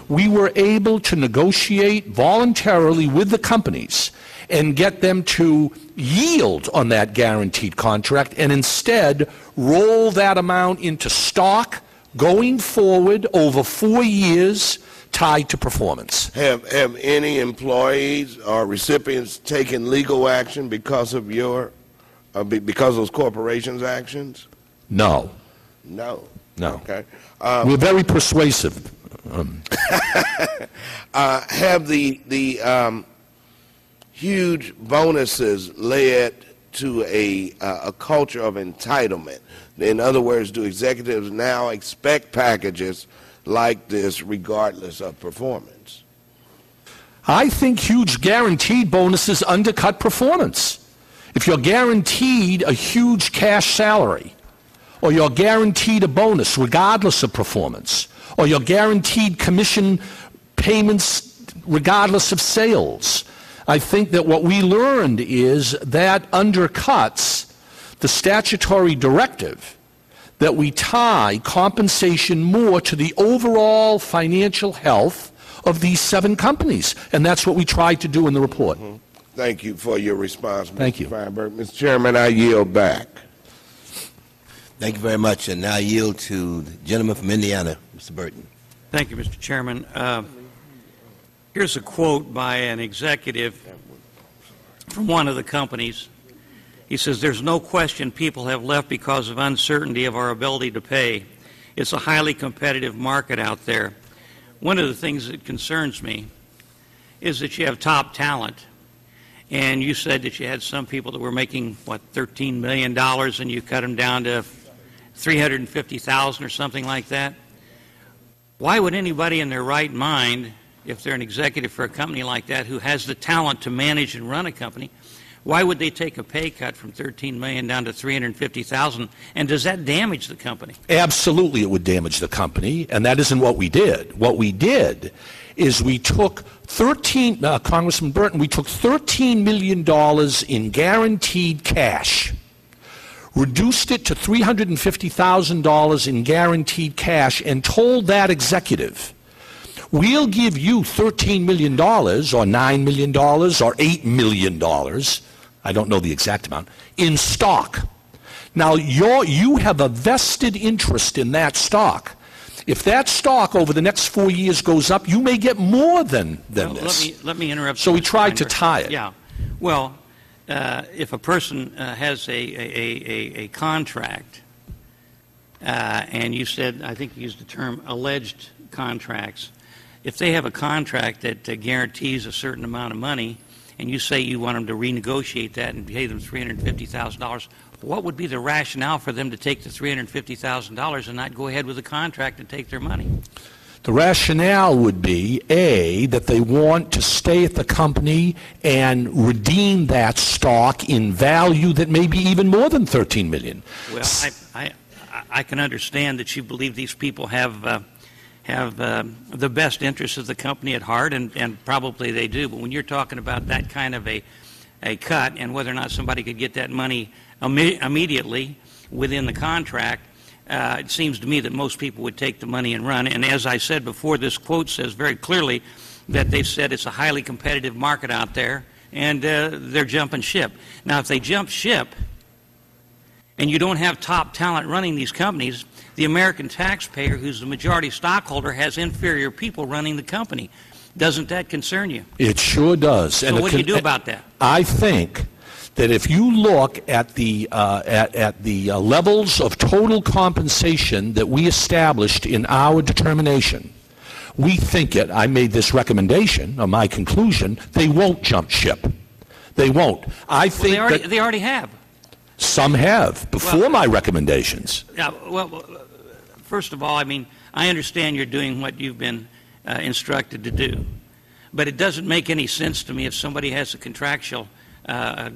we were able to negotiate voluntarily with the companies and get them to yield on that guaranteed contract and instead roll that amount into stock going forward over 4 years tied to performance. Have any employees or recipients taken legal action because of because of those corporations' actions? No. No. No. Okay. We're very persuasive. Have the huge bonuses led to a culture of entitlement? In other words, do executives now expect packages like this regardless of performance? I think huge guaranteed bonuses undercut performance. If you're guaranteed a huge cash salary, or you're guaranteed a bonus regardless of performance, or you're guaranteed commission payments regardless of sales, I think that what we learned is that undercuts the statutory directive that we tie compensation more to the overall financial health of these 7 companies. And that's what we tried to do in the report. Mm-hmm. Thank you for your response, Mr. Thank you. Feinberg. Mr. Chairman, I yield back. Thank you very much. And now I yield to the gentleman from Indiana, Mr. Burton. Thank you, Mr. Chairman. Here's a quote by an executive from one of the companies. He says, "There's no question people have left because of uncertainty of our ability to pay. It's a highly competitive market out there. One of the things that concerns me is that you have top talent. And you said that you had some people that were making, what, $13 million, and you cut them down to $350,000 or something like that. Why would anybody in their right mind, if they're an executive for a company like that who has the talent to manage and run a company, Why would they take a pay cut from $13 million down to $350,000? And does that damage the company? Absolutely, it would damage the company, and that isn't what we did. What we did is we took Congressman Burton, we took $13 million in guaranteed cash, reduced it to $350,000 in guaranteed cash, and told that executive, we'll give you $13 million or $9 million or $8 million, I don't know the exact amount, in stock. Now, you have a vested interest in that stock. If that stock over the next 4 years goes up, you may get more than this. Let me interrupt. So we tried to tie it. Yeah. Well, if a person has a contract, and you said, I think you used the term alleged contracts, if they have a contract that guarantees a certain amount of money, and you say you want them to renegotiate that and pay them $350,000, what would be the rationale for them to take the $350,000 and not go ahead with the contract and take their money? The rationale would be, A, that they want to stay at the company and redeem that stock in value that may be even more than $13 million. Well, I can understand that you believe these people have the best interests of the company at heart, and probably they do. But when you're talking about that kind of a cut and whether or not somebody could get that money immediately within the contract, it seems to me that most people would take the money and run. And as I said before, this quote says very clearly that they've said it's a highly competitive market out there, and they're jumping ship. Now, if they jump ship and you don't have top talent running these companies, the American taxpayer, who's the majority stockholder, has inferior people running the company. Doesn't that concern you? It sure does. So what do you do about that? I think that if you look at the levels of total compensation that we established in our determination, we think I made this recommendation, or my conclusion, they won't jump ship. They won't. I think they already have. Some have, before my recommendations. Yeah, well, first of all, I mean, I understand you're doing what you've been instructed to do. But it doesn't make any sense to me if somebody has a contractual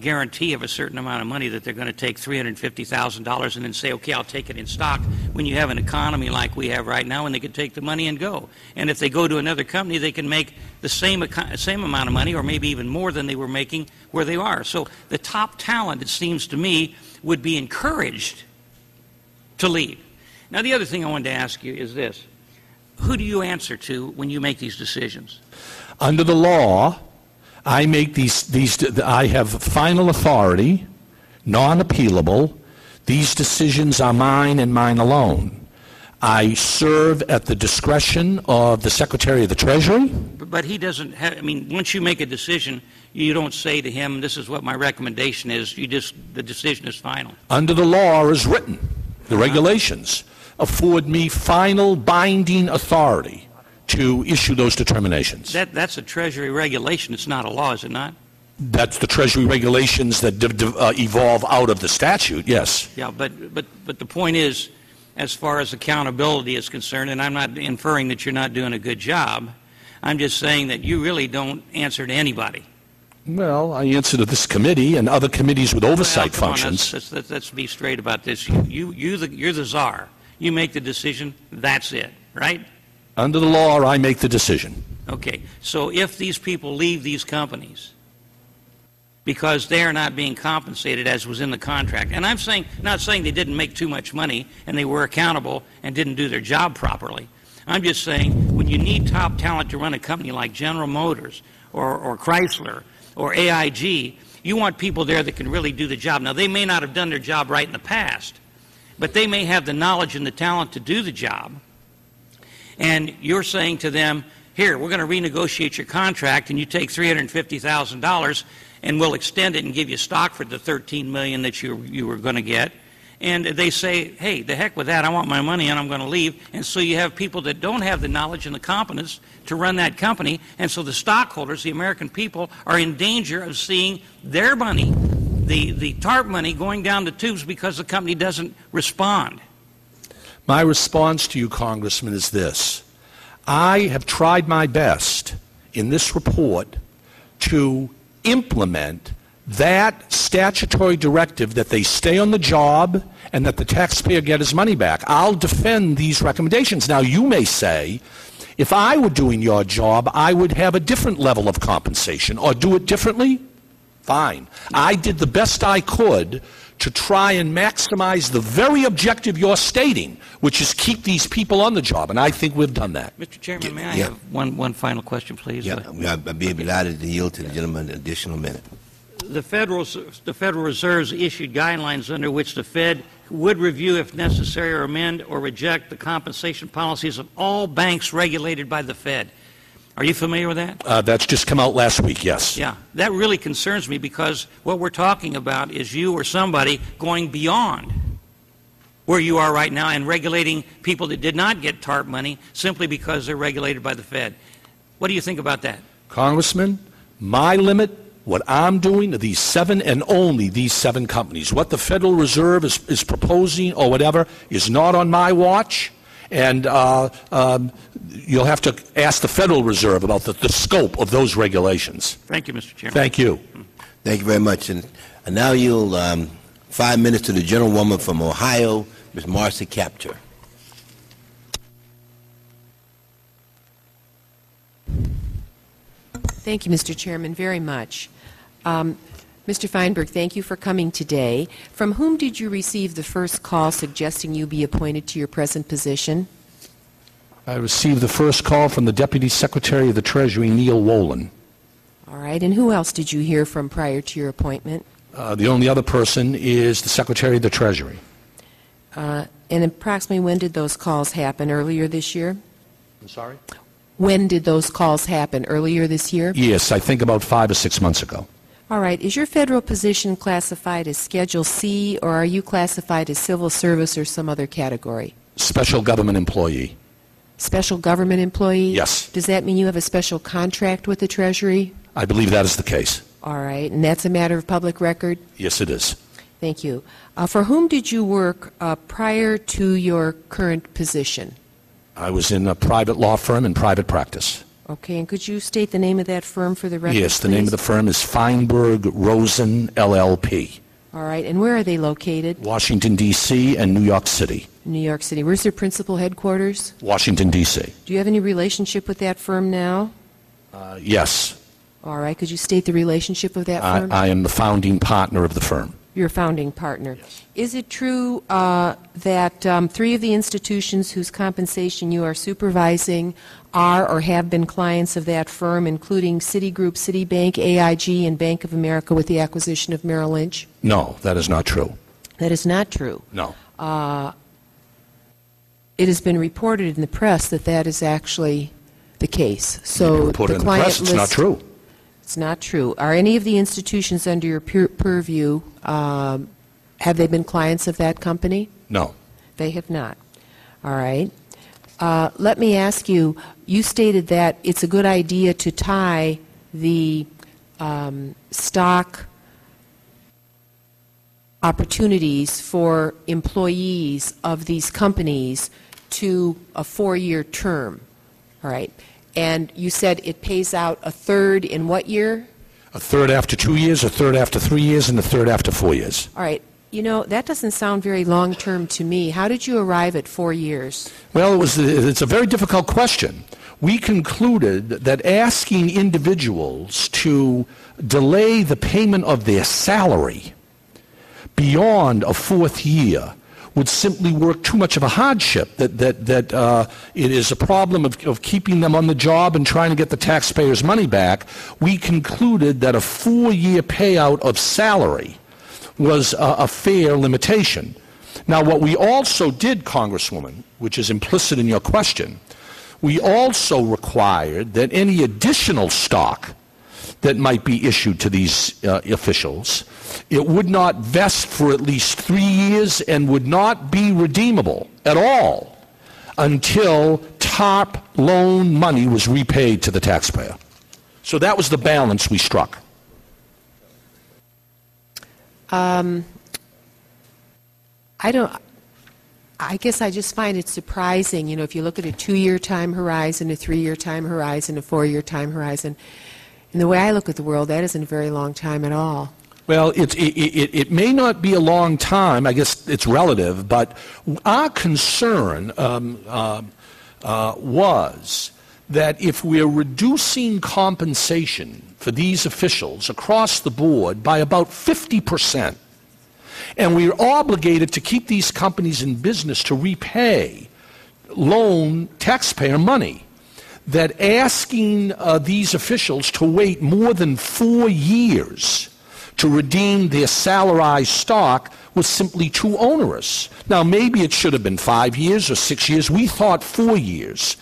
guarantee of a certain amount of money that they're going to take $350,000 and then say, okay, I'll take it in stock, when you have an economy like we have right now and they can take the money and go. And if they go to another company, they can make the same amount of money or maybe even more than they were making where they are. So the top talent, it seems to me, would be encouraged to leave. Now, the other thing I wanted to ask you is this. Who do you answer to when you make these decisions? Under the law, I make I have final authority, non-appealable. These decisions are mine and mine alone. I serve at the discretion of the Secretary of the Treasury. But he doesn't have, I mean, once you make a decision, you don't say to him, this is what my recommendation is. The decision is final. Under the law as written, the regulations afford me final binding authority to issue those determinations. That's a Treasury regulation. It's not a law, is it not? That's the Treasury regulations that evolve out of the statute, yes. Yeah, but the point is, as far as accountability is concerned, and I'm not inferring that you're not doing a good job, I'm just saying that you really don't answer to anybody. Well, I answer to this committee and other committees with oversight functions. Let's be straight about this. You're the czar. You make the decision, that's it, right? Under the law, I make the decision. Okay, so if these people leave these companies because they are not being compensated as was in the contract, and I'm not saying they didn't make too much money and they were accountable and didn't do their job properly. I'm just saying when you need top talent to run a company like General Motors or Chrysler or AIG, you want people there that can really do the job. Now, they may not have done their job right in the past, but they may have the knowledge and the talent to do the job. And you're saying to them, here, we're going to renegotiate your contract, and you take $350,000, and we'll extend it and give you stock for the $13 million that you were going to get. And they say, hey, the heck with that, I want my money and I'm going to leave. And so you have people that don't have the knowledge and the competence to run that company. And so the stockholders, the American people, are in danger of seeing their money, the TARP money, going down the tubes because the company doesn't respond. My response to you, Congressman, is this. I have tried my best in this report to implement that statutory directive that they stay on the job and that the taxpayer get his money back. I'll defend these recommendations. Now, you may say, if I were doing your job, I would have a different level of compensation or do it differently. Fine. I did the best I could to try and maximize the very objective you're stating, which is keep these people on the job, and I think we've done that. Mr. Chairman, may I have one final question, please? Yeah, I'd be delighted to yield to the gentleman an additional minute. The Federal Reserve's issued guidelines under which the Fed would review, if necessary, or amend or reject the compensation policies of all banks regulated by the Fed. Are you familiar with that? That's just come out last week, yes. Yeah, that really concerns me because what we're talking about is you or somebody going beyond where you are right now and regulating people that did not get TARP money simply because they're regulated by the Fed. What do you think about that? Congressman, my limit, what I'm doing to these 7 and only these 7 companies. What the Federal Reserve is proposing or whatever is not on my watch, and you'll have to ask the Federal Reserve about the scope of those regulations. Thank you, Mr. Chairman. Thank you. Thank you very much. And now yield 5 minutes to the gentlewoman from Ohio, Ms. Marcy Kaptur. Thank you, Mr. Chairman, very much. Mr. Feinberg, thank you for coming today. From whom did you receive the first call suggesting you be appointed to your present position? I received the first call from the Deputy Secretary of the Treasury, Neil Wolin. All right, and who else did you hear from prior to your appointment? The only other person is the Secretary of the Treasury. And approximately when did those calls happen? Earlier this year? I'm sorry? When did those calls happen? Earlier this year? Yes, I think about 5 or 6 months ago. All right. Is your federal position classified as Schedule C, or are you classified as civil service or some other category? Special government employee. Special government employee? Yes. Does that mean you have a special contract with the Treasury? I believe that is the case. All right. And that's a matter of public record? Yes, it is. Thank you. For whom did you work prior to your current position? I was in a private law firm in private practice. Okay, and could you state the name of that firm for the record, Yes, the please? name of the firm is Feinberg Rosen, LLP. All right, and where are they located? Washington, D.C. and New York City. New York City. Where's their principal headquarters? Washington, D.C. Do you have any relationship with that firm now? Yes. All right, could you state the relationship of that firm? I am the founding partner of the firm. Your founding partner. Yes. Is it true that 3 of the institutions whose compensation you are supervising are or have been clients of that firm, including Citigroup, Citibank, AIG, and Bank of America with the acquisition of Merrill Lynch? No, that is not true. That is not true. No. It has been reported in the press that that is actually the case. So Reported in the press, it's not true. It's not true. Are any of the institutions under your purview, have they been clients of that company? No. They have not. All right. Let me ask you, you stated that it's a good idea to tie the stock opportunities for employees of these companies to a 4-year term. All right. And you said it pays out a third in what year? A third after 2 years, a third after 3 years, and a third after 4 years. All right. You know, that doesn't sound very long-term to me. How did you arrive at 4 years? Well, it's a very difficult question. We concluded that asking individuals to delay the payment of their salary beyond a 4th year would simply work too much of a hardship, that it is a problem of keeping them on the job and trying to get the taxpayers' money back. We concluded that a 4-year payout of salary was a fair limitation. Now, what we also did, Congresswoman, which is implicit in your question, we also required that any additional stock that might be issued to these officials, it would not vest for at least 3 years and would not be redeemable at all until TARP loan money was repaid to the taxpayer. So that was the balance we struck. I guess I just find it surprising, you know, if you look at a 2-year time horizon, a 3-year time horizon, a 4-year time horizon, and the way I look at the world, that isn't a very long time at all. Well, it may not be a long time. I guess it's relative, but our concern was that if we're reducing compensation for these officials across the board by about 50%, and we're obligated to keep these companies in business to repay loan taxpayer money, that asking these officials to wait more than 4 years to redeem their salarized stock was simply too onerous. Now, maybe it should have been 5 years or 6 years. We thought 4 years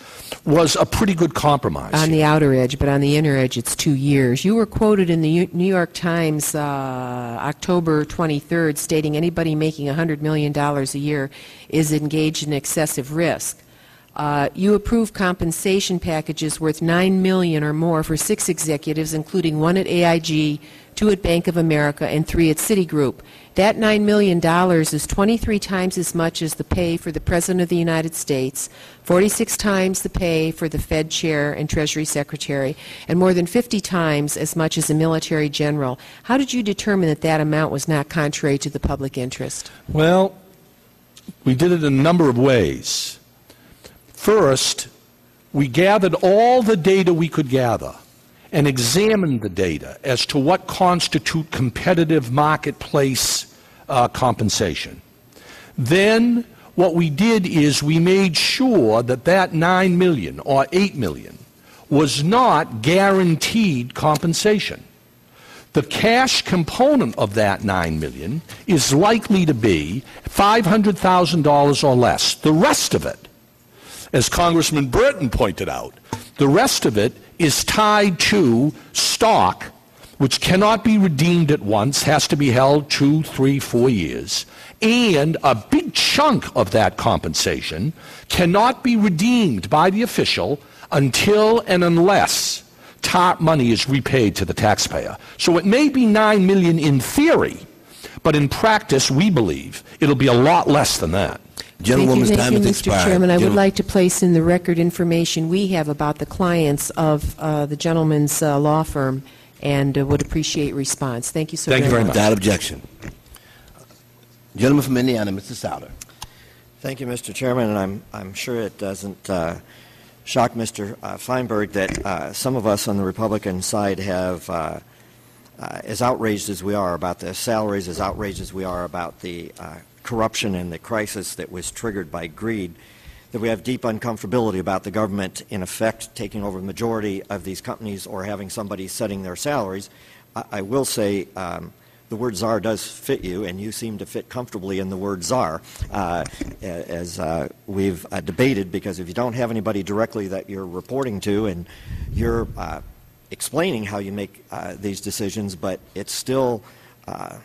was a pretty good compromise. On the outer edge, but on the inner edge, it's 2 years. You were quoted in the New York Times October 23rd stating anybody making $100 million a year is engaged in excessive risk. You approved compensation packages worth $9 million or more for 6 executives, including 1 at AIG, 2 at Bank of America, and 3 at Citigroup. That $9 million is 23 times as much as the pay for the President of the United States, 46 times the pay for the Fed Chair and Treasury Secretary, and more than 50 times as much as a military general. How did you determine that that amount was not contrary to the public interest? Well, we did it in a number of ways. First, we gathered all the data we could gather and examined the data as to what constitute competitive marketplace compensation. Then what we did is we made sure that that $9 million or $8 million was not guaranteed compensation. The cash component of that $9 million is likely to be $500,000 or less. The rest of it, as Congressman Burton pointed out, the rest of it is tied to stock, which cannot be redeemed at once, has to be held 2, 3, 4 years, and a big chunk of that compensation cannot be redeemed by the official until and unless TARP money is repaid to the taxpayer. So it may be $9 million in theory, but in practice, we believe it'll be a lot less than that. Gentlewoman's time has Mr. expired. Chairman, I would like to place in the record information we have about the clients of the gentleman's law firm and would appreciate response. Thank you so Thank you very much. Without objection. Gentleman from Indiana, Mr. Souder. Thank you, Mr. Chairman, and I'm sure it doesn't shock Mr. Feinberg that some of us on the Republican side have, as outraged as we are about the salaries, as outraged as we are about the corruption and the crisis that was triggered by greed, that we have deep uncomfortability about the government, in effect, taking over the majority of these companies or having somebody setting their salaries. I will say the word czar does fit you, and you seem to fit comfortably in the word czar, as we've debated, because if you don't have anybody directly that you're reporting to and you're explaining how you make these decisions, but it's still a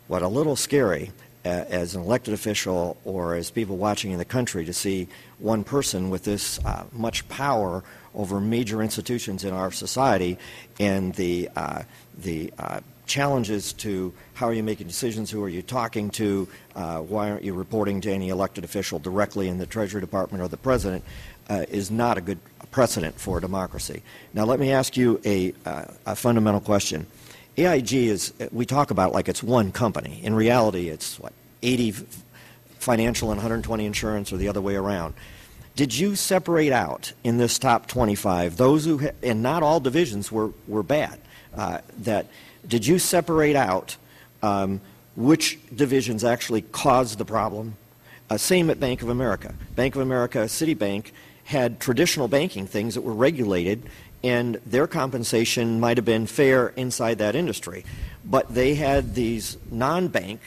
little scary as an elected official or as people watching in the country to see one person with this much power over major institutions in our society, and the challenges to how are you making decisions, who are you talking to, why aren't you reporting to any elected official directly in the Treasury Department or the President, is not a good precedent for democracy. Now let me ask you a fundamental question. AIG is, we talk about it like it's one company. In reality, it's, 80 financial and 120 insurance, or the other way around. Did you separate out in this top 25 those who, and not all divisions were bad, did you separate out which divisions actually caused the problem? Same at Bank of America. Bank of America, Citibank had traditional banking things that were regulated, and their compensation might have been fair inside that industry. But they had these non-bank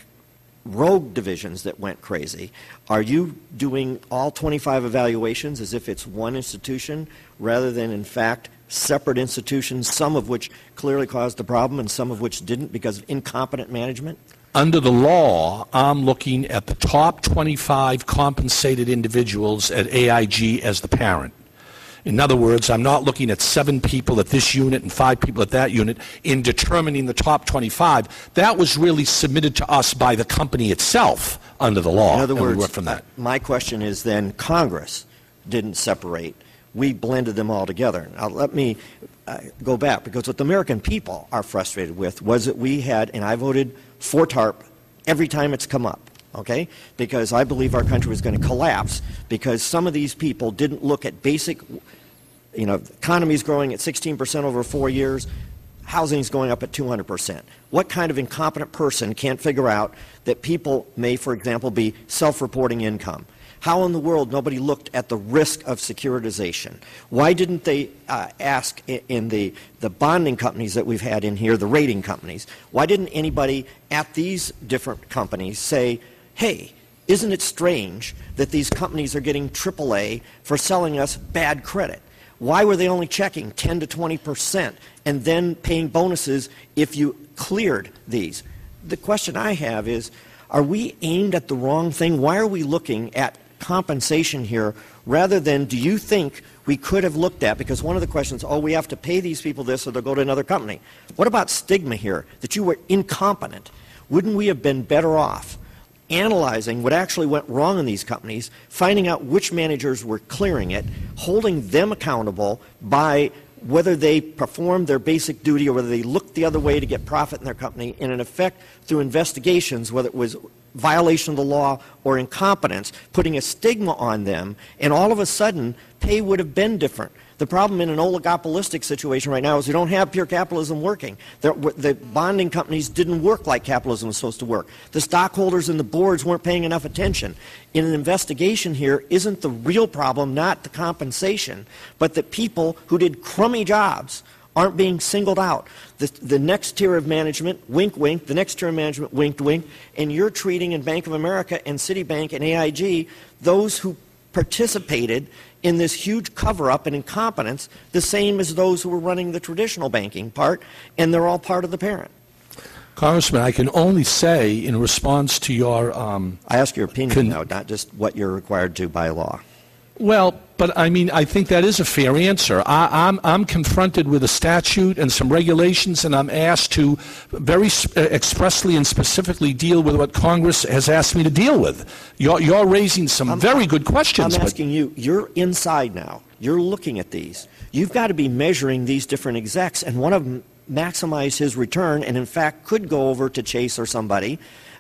rogue divisions that went crazy. Are you doing all 25 evaluations as if it's one institution rather than, in fact, separate institutions, some of which clearly caused the problem and some of which didn't because of incompetent management? Under the law, I'm looking at the top 25 compensated individuals at AIG as the parent. In other words, I'm not looking at 7 people at this unit and 5 people at that unit in determining the top 25. That was really submitted to us by the company itself under the law. In other words, we work from that. My question is then Congress didn't separate we blended them all together. Now, let me go back, because what the American people are frustrated with was that we had, and I voted for TARP every time it's come up, okay, because I believe our country was going to collapse because some of these people didn't look at basic, you know, the economy's growing at 16% over 4 years, housing's going up at 200%. What kind of incompetent person can't figure out that people may, for example, be self-reporting income? How in the world nobody looked at the risk of securitization? Why didn't they ask in the bonding companies that we've had in here, the rating companies, why didn't anybody at these different companies say, hey, isn't it strange that these companies are getting AAA for selling us bad credit? Why were they only checking 10 to 20% and then paying bonuses if you cleared these? The question I have is, are we aimed at the wrong thing? Why are we looking at compensation here rather than, do you think we could have looked at, because one of the questions, oh, we have to pay these people this or they'll go to another company. What about stigma here, that you were incompetent? Wouldn't we have been better off analyzing what actually went wrong in these companies, finding out which managers were clearing it, holding them accountable by whether they performed their basic duty or whether they looked the other way to get profit in their company, and in effect, through investigations, whether it was violation of the law or incompetence, putting a stigma on them, and all of a sudden, pay would have been different. The problem in an oligopolistic situation right now is we don't have pure capitalism working. The bonding companies didn't work like capitalism was supposed to work. The stockholders and the boards weren't paying enough attention. In an investigation here, isn't the real problem not the compensation, but that people who did crummy jobs aren't being singled out? The next tier of management, wink, wink, the next tier of management, wink, wink, and you're treating in Bank of America and Citibank and AIG those who participated in this huge cover-up and incompetence the same as those who were running the traditional banking part, and they're all part of the parent. Congressman, I can only say in response to your... I ask your opinion now, not just what you're required to by law. Well, but I mean, I think that is a fair answer. I'm confronted with a statute and some regulations, and I'm asked to very expressly and specifically deal with what Congress has asked me to deal with. You're raising some very good questions. I'm asking you, you're inside now. You're looking at these. You've got to be measuring these different execs, and one of them maximize his return and, in fact, could go over to Chase or somebody.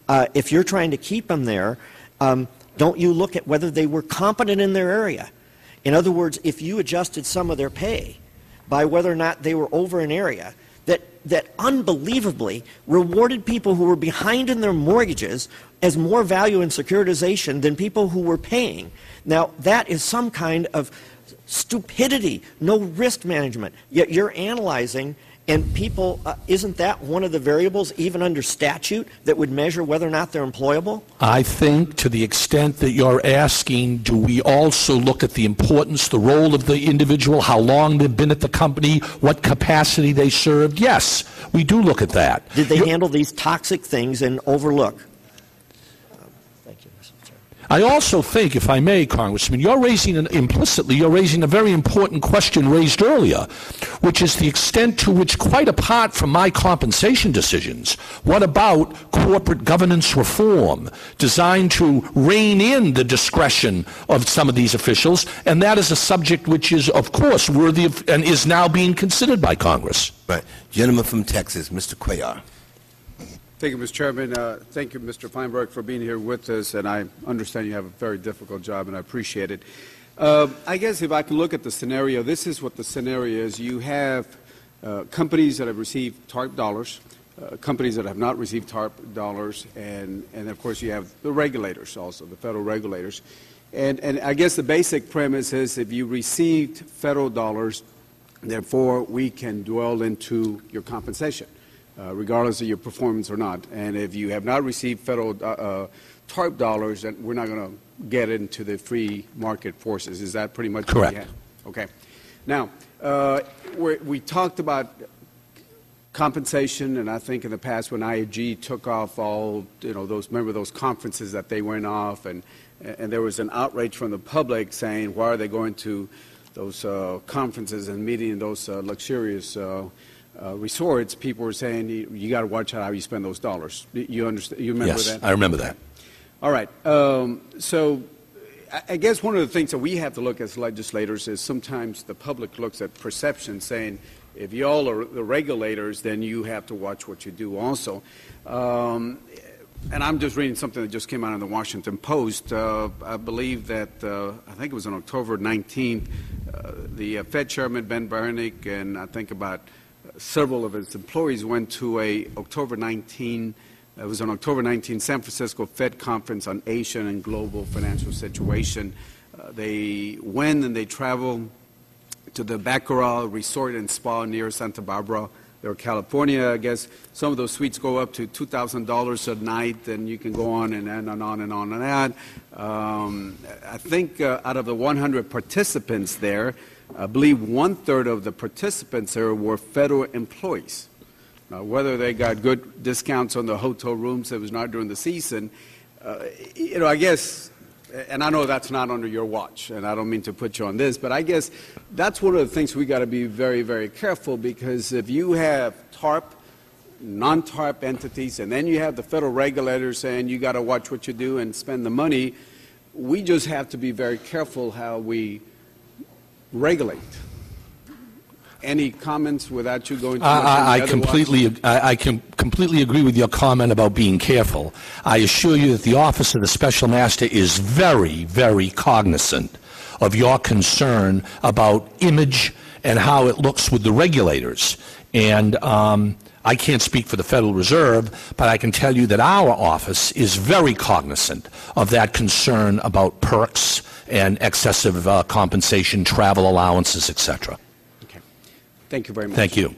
If you're trying to keep him there, don't you look at whether they were competent in their area? In other words, if you adjusted some of their pay by whether or not they were over an area that unbelievably rewarded people who were behind in their mortgages as more value in securitization than people who were paying. Now, that is some kind of stupidity, no risk management. Yet you're analyzing, and people, isn't that one of the variables, even under statute, that would measure whether or not they're employable? I think to the extent that you're asking, do we also look at the importance, the role of the individual, how long they've been at the company, what capacity they served? Yes, we do look at that. Did they handle these toxic things and overlook? Thank you, Mr. Chair. I also think, if I may, Congressman, implicitly you're raising a very important question raised earlier, which is the extent to which, quite apart from my compensation decisions, what about corporate governance reform designed to rein in the discretion of some of these officials? And that is a subject which is, of course, worthy of and is now being considered by Congress. Right. Gentleman from Texas, Mr. Cuellar. Thank you, Mr. Chairman. Thank you, Mr. Feinberg, for being here with us, and I understand you have a very difficult job, and I appreciate it. I guess if I can look at the scenario, this is what the scenario is. You have companies that have received TARP dollars, companies that have not received TARP dollars, and of course you have the regulators also, the federal regulators. And I guess the basic premise is if you received federal dollars, therefore we can dwell into your compensation. Regardless of your performance or not. And if you have not received federal TARP dollars, then we're not going to get into the free market forces. Is that pretty much correct? What we have? Okay. Now, we talked about compensation, and I think in the past when IAG took off all, remember those conferences that they went off, and there was an outrage from the public saying, why are they going to those conferences and meeting in those luxurious resorts? People were saying you got to watch out how you spend those dollars. You understand? You remember that? Yes, I remember that. All right. So I guess one of the things that we have to look as legislators is sometimes the public looks at perception, saying, if y'all are the regulators, then you have to watch what you do also. And I'm just reading something that just came out in the Washington Post. I believe that, I think it was on October 19th, the Fed chairman, Ben Bernanke, and I think about several of his employees went to it was on October 19, San Francisco Fed Conference on Asian and Global Financial Situation. They went and they traveled to the Baccarat Resort and Spa near Santa Barbara, California. I guess some of those suites go up to $2,000 a night, and you can go on and on and on and on. I think out of the 100 participants there, I believe 1/3 of the participants there were federal employees. Now, whether they got good discounts on the hotel rooms, it was not during the season. I guess, and I know that's not under your watch, and I don't mean to put you on this, but I guess that's one of the things we got to be very, very careful, because if you have TARP, non-TARP entities, and then you have the federal regulators saying you got to watch what you do and spend the money, we just have to be very careful how we regulate. Any comments without you going to I completely agree with your comment about being careful. I assure you that the Office of the Special Master is very, very cognizant of your concern about image and how it looks with the regulators. And I can't speak for the Federal Reserve, but I can tell you that our office is very cognizant of that concern about perks and excessive compensation, travel allowances, etc. Thank you very much. Thank you.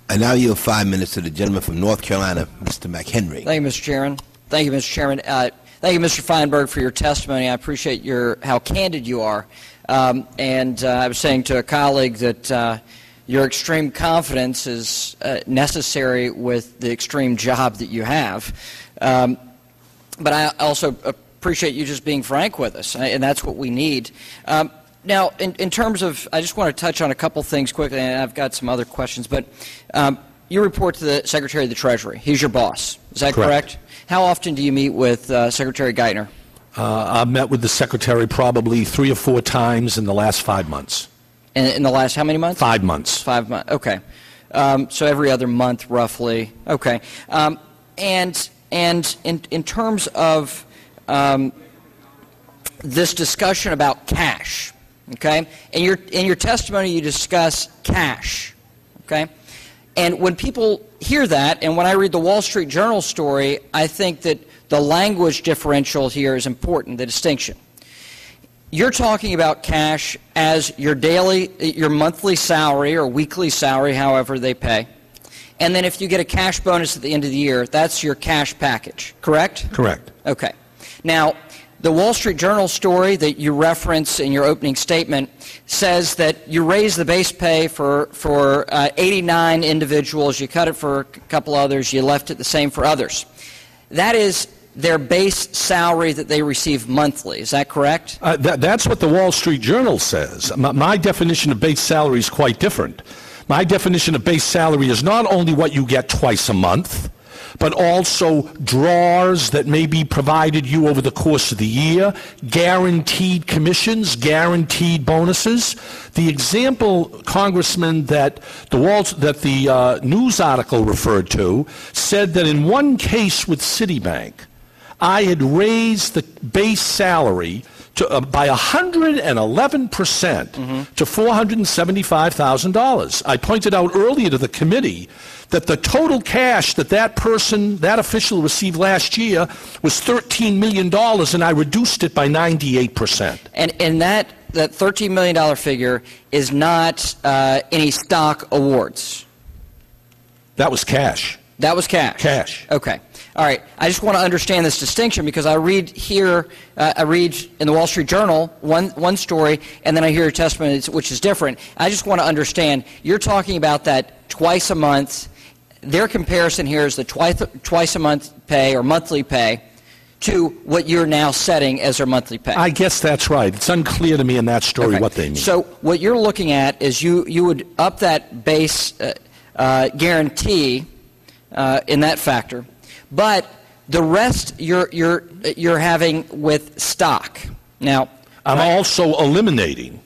And now you have 5 minutes to the gentleman from North Carolina, Mr. McHenry. Thank you, Mr. Chairman. Thank you, Mr. Chairman. Thank you, Mr. Feinberg, for your testimony. I appreciate how candid you are. And I was saying to a colleague that your extreme confidence is necessary with the extreme job that you have. But I also appreciate you just being frank with us, and that's what we need. Now, in terms of, I just want to touch on a couple things quickly, and I've got some other questions, but you report to the Secretary of the Treasury. He's your boss. Is that correct? How often do you meet with Secretary Geithner? I've met with the Secretary probably 3 or 4 times in the last 5 months. In the last how many months? 5 months. 5 months, okay. So every other month, roughly. Okay. And in terms of this discussion about cash, okay? In your testimony, you discuss cash, okay? And when people hear that, and when I read the Wall Street Journal story, I think that the language differential here is important, the distinction. You're talking about cash as your monthly salary or weekly salary, however they pay. And then if you get a cash bonus at the end of the year, that's your cash package, correct? Correct. Okay. Now, the Wall Street Journal story that you reference in your opening statement says that you raise the base pay for 89 individuals, you cut it for a couple others, you left it the same for others. That is their base salary that they receive monthly. Is that correct? That's what the Wall Street Journal says. My definition of base salary is quite different. My definition of base salary is not only what you get twice a month, but also drawers that may be provided you over the course of the year, guaranteed commissions, guaranteed bonuses. The example, Congressman, that the news article referred to said that in one case with Citibank, I had raised the base salary by 111% to $475,000. I pointed out earlier to the committee that the total cash that that official received last year was $13 million, and I reduced it by 98%. And that $13 million figure is not any stock awards. That was cash. That was cash? Cash. Okay. All right. I just want to understand this distinction because I read here, I read in the Wall Street Journal one story, and then I hear a testimony which is different. I just want to understand, you're talking about that twice a month. Their comparison here is the twice a month pay or monthly pay to what you're now setting as their monthly pay. I guess that's right. It's unclear to me in that story what they mean. So what you're looking at is you would up that base guarantee in that factor, but the rest you're having with stock. Now, I'm also eliminating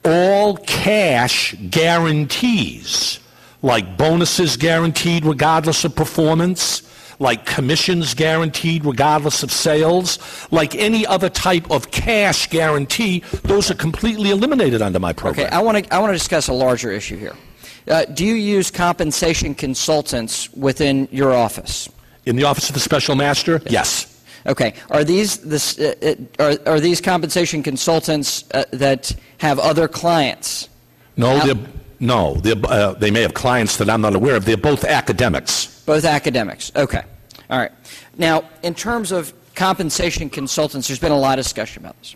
all cash guarantees, like bonuses guaranteed regardless of performance, like commissions guaranteed regardless of sales, like any other type of cash guarantee. Those are completely eliminated under my program. Okay, I want to discuss a larger issue here. Do you use compensation consultants within your office? In the Office of the Special Master? Yes. Okay. Are these compensation consultants that have other clients? No, they may have clients that I'm not aware of. They're both academics. Both academics. Okay. All right. Now, in terms of compensation consultants, there's been a lot of discussion about this.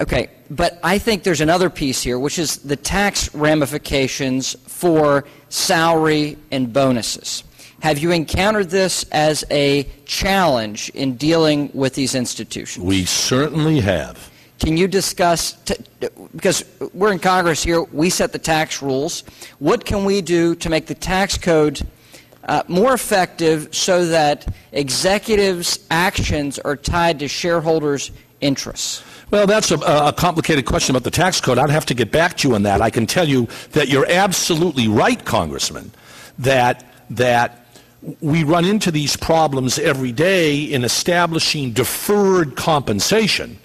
Okay, but I think there's another piece here, which is the tax ramifications for salary and bonuses. Have you encountered this as a challenge in dealing with these institutions? We certainly have. Can you discuss, because we're in Congress here, we set the tax rules. What can we do to make the tax code more effective so that executives' actions are tied to shareholders' interests? Well, that's a complicated question about the tax code. I'd have to get back to you on that. I can tell you that you're absolutely right, Congressman, that we run into these problems every day in establishing deferred compensation.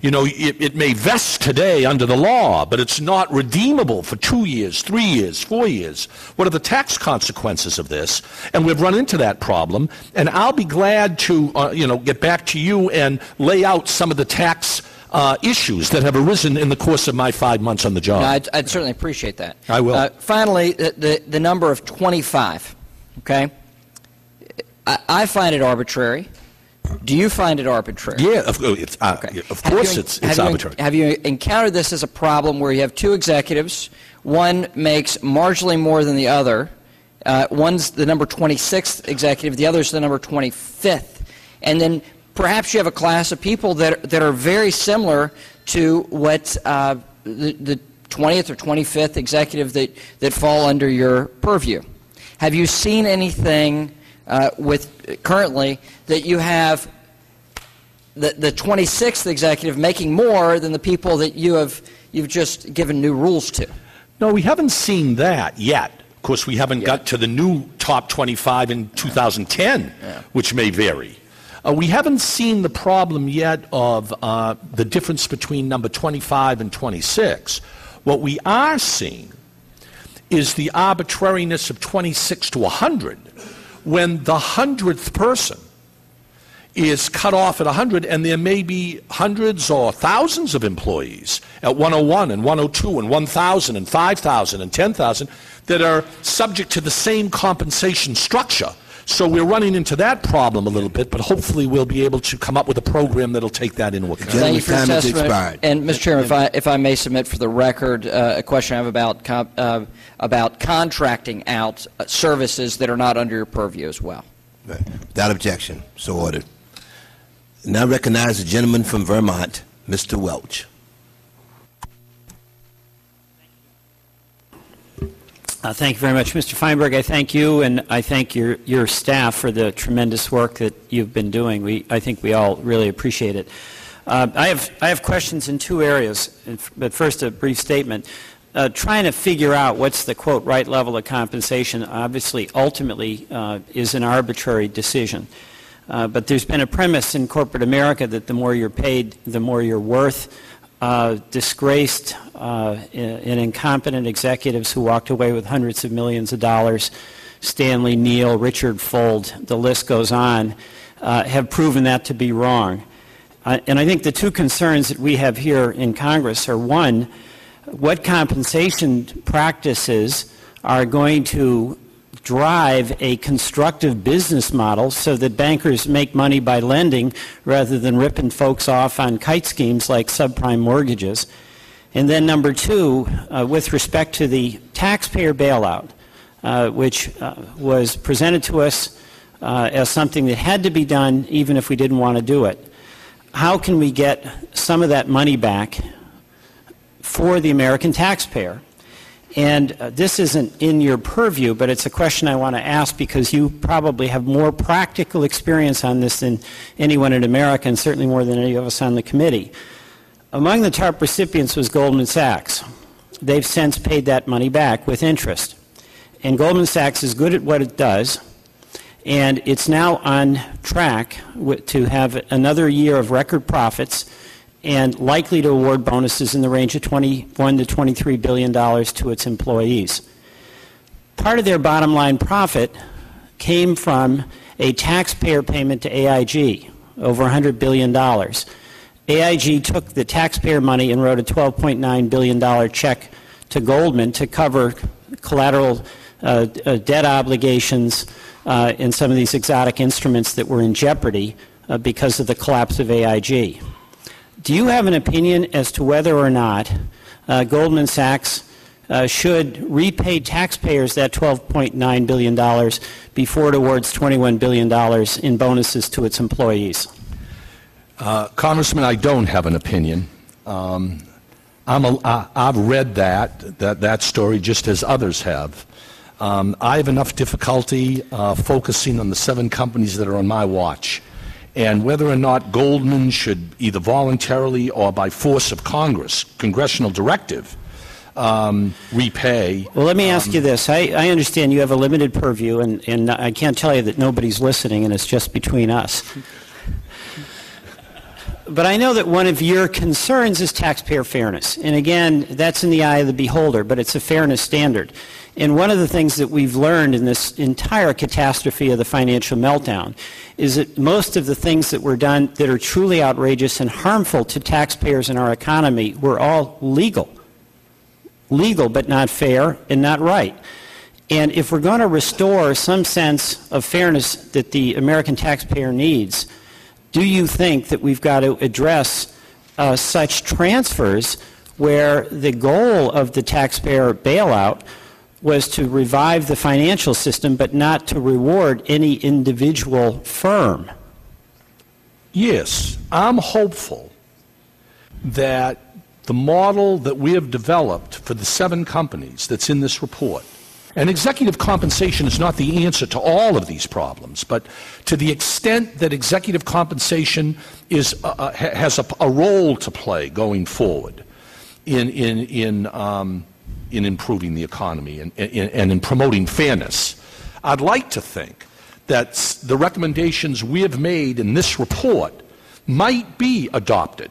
You know, it may vest today under the law, but it's not redeemable for 2 years, 3 years, 4 years. What are the tax consequences of this? And we've run into that problem. And I'll be glad to, get back to you and lay out some of the tax issues that have arisen in the course of my 5 months on the job. No, I'd certainly appreciate that. I will. Finally, the number of 25, okay? I find it arbitrary. Do you find it arbitrary? Yeah, of course it's arbitrary. Have you encountered this as a problem where you have two executives, one makes marginally more than the other, one's the number 26th executive, the other's the number 25th, and then perhaps you have a class of people that are very similar to what the 20th or 25th executive that fall under your purview? Have you seen anything currently that you have the 26th executive making more than the people that you've just given new rules to? No, we haven't seen that yet. Of course, we haven't got to the new top 25 in 2010, which may vary. We haven't seen the problem yet of the difference between number 25 and 26. What we are seeing is the arbitrariness of 26 to 100 when the 100th person is cut off at 100 and there may be hundreds or thousands of employees at 101 and 102 and 1,000 and 5,000 and 10,000 that are subject to the same compensation structure. So we're running into that problem a little bit, but hopefully we'll be able to come up with a program that will take that into account. Thank you for your testimony. And, Mr. Chairman, if I may submit for the record a question I have about contracting out services that are not under your purview as well. Right. Without objection, so ordered. Now recognize the gentleman from Vermont, Mr. Welch. Thank you very much, Mr. Feinberg. I thank you, and I thank your staff for the tremendous work that you've been doing. I think we all really appreciate it. I have questions in two areas, but first a brief statement. Trying to figure out what's the, quote, right level of compensation obviously ultimately is an arbitrary decision. But there's been a premise in corporate America that the more you're paid, the more you're worth. Disgraced and incompetent executives who walked away with hundreds of millions of dollars, Stanley Neal, Richard Fold, the list goes on, have proven that to be wrong. And I think the two concerns that we have here in Congress are, one, what compensation practices are going to drive a constructive business model so that bankers make money by lending rather than ripping folks off on kite schemes like subprime mortgages. And then number two, with respect to the taxpayer bailout, which was presented to us as something that had to be done even if we didn't want to do it, how can we get some of that money back for the American taxpayer? And this isn't in your purview, but it's a question I want to ask because you probably have more practical experience on this than anyone in America, and certainly more than any of us on the committee. Among the TARP recipients was Goldman Sachs. They've since paid that money back with interest. And Goldman Sachs is good at what it does, and it's now on track to have another year of record profits and likely to award bonuses in the range of $21 to $23 billion to its employees. Part of their bottom line profit came from a taxpayer payment to AIG, over $100 billion. AIG took the taxpayer money and wrote a $12.9 billion check to Goldman to cover collateral debt obligations and some of these exotic instruments that were in jeopardy because of the collapse of AIG. Do you have an opinion as to whether or not Goldman Sachs should repay taxpayers that $12.9 billion before it awards $21 billion in bonuses to its employees? Congressman, I don't have an opinion. I've read that story just as others have. I have enough difficulty focusing on the 7 companies that are on my watch. And whether or not Goldman should either voluntarily or by force of Congress, congressional directive, repay. Well, let me ask you this. I understand you have a limited purview, and I can't tell you that nobody's listening and it's just between us. But I know that one of your concerns is taxpayer fairness. And again, that's in the eye of the beholder, but it's a fairness standard. And one of the things that we've learned in this entire catastrophe of the financial meltdown is that most of the things that were done that are truly outrageous and harmful to taxpayers in our economy were all legal. Legal, but not fair and not right. And if we're going to restore some sense of fairness that the American taxpayer needs, do you think that we've got to address such transfers where the goal of the taxpayer bailout was to revive the financial system but not to reward any individual firm? Yes, I'm hopeful that the model that we have developed for the 7 companies that's in this report, and executive compensation is not the answer to all of these problems, but to the extent that executive compensation has a role to play going forward in improving the economy and in promoting fairness, I'd like to think that the recommendations we have made in this report might be adopted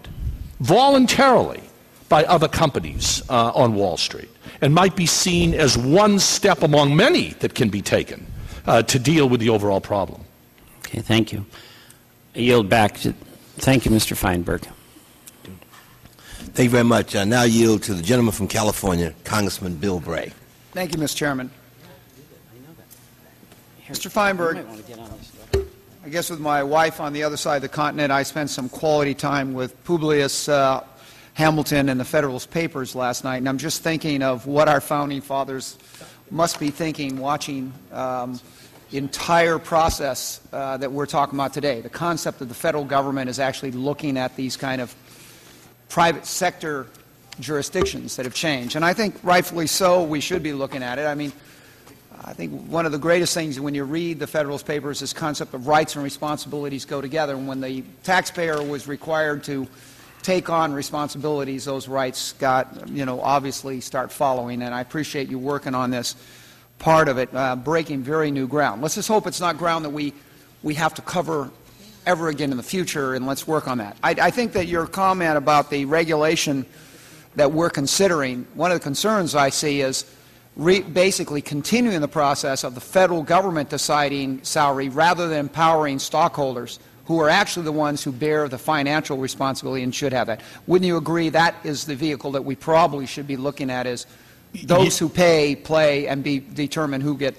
voluntarily by other companies on Wall Street and might be seen as one step among many that can be taken to deal with the overall problem. Okay, thank you. I yield back to, thank you, Mr. Feinberg. Thank you very much. I now yield to the gentleman from California, Congressman Bill Bray. Thank you, Mr. Chairman. Mr. Feinberg, I guess with my wife on the other side of the continent, I spent some quality time with Publius Hamilton and the Federalist Papers last night, and I'm just thinking of what our founding fathers must be thinking watching the entire process that we're talking about today. The concept of the federal government is actually looking at these kind of private sector jurisdictions that have changed. And I think rightfully so we should be looking at it. I mean, I think one of the greatest things when you read the Federalist Papers is this concept of rights and responsibilities go together. And when the taxpayer was required to take on responsibilities, those rights got, obviously start following. And I appreciate you working on this part of it, breaking very new ground. Let's just hope it's not ground that we have to cover ever again in the future, and let's work on that. I think that your comment about the regulation that we're considering, one of the concerns I see is basically continuing the process of the federal government deciding salary rather than empowering stockholders who are actually the ones who bear the financial responsibility and should have that. Wouldn't you agree that is the vehicle that we probably should be looking at, is those who pay, play, and determine who get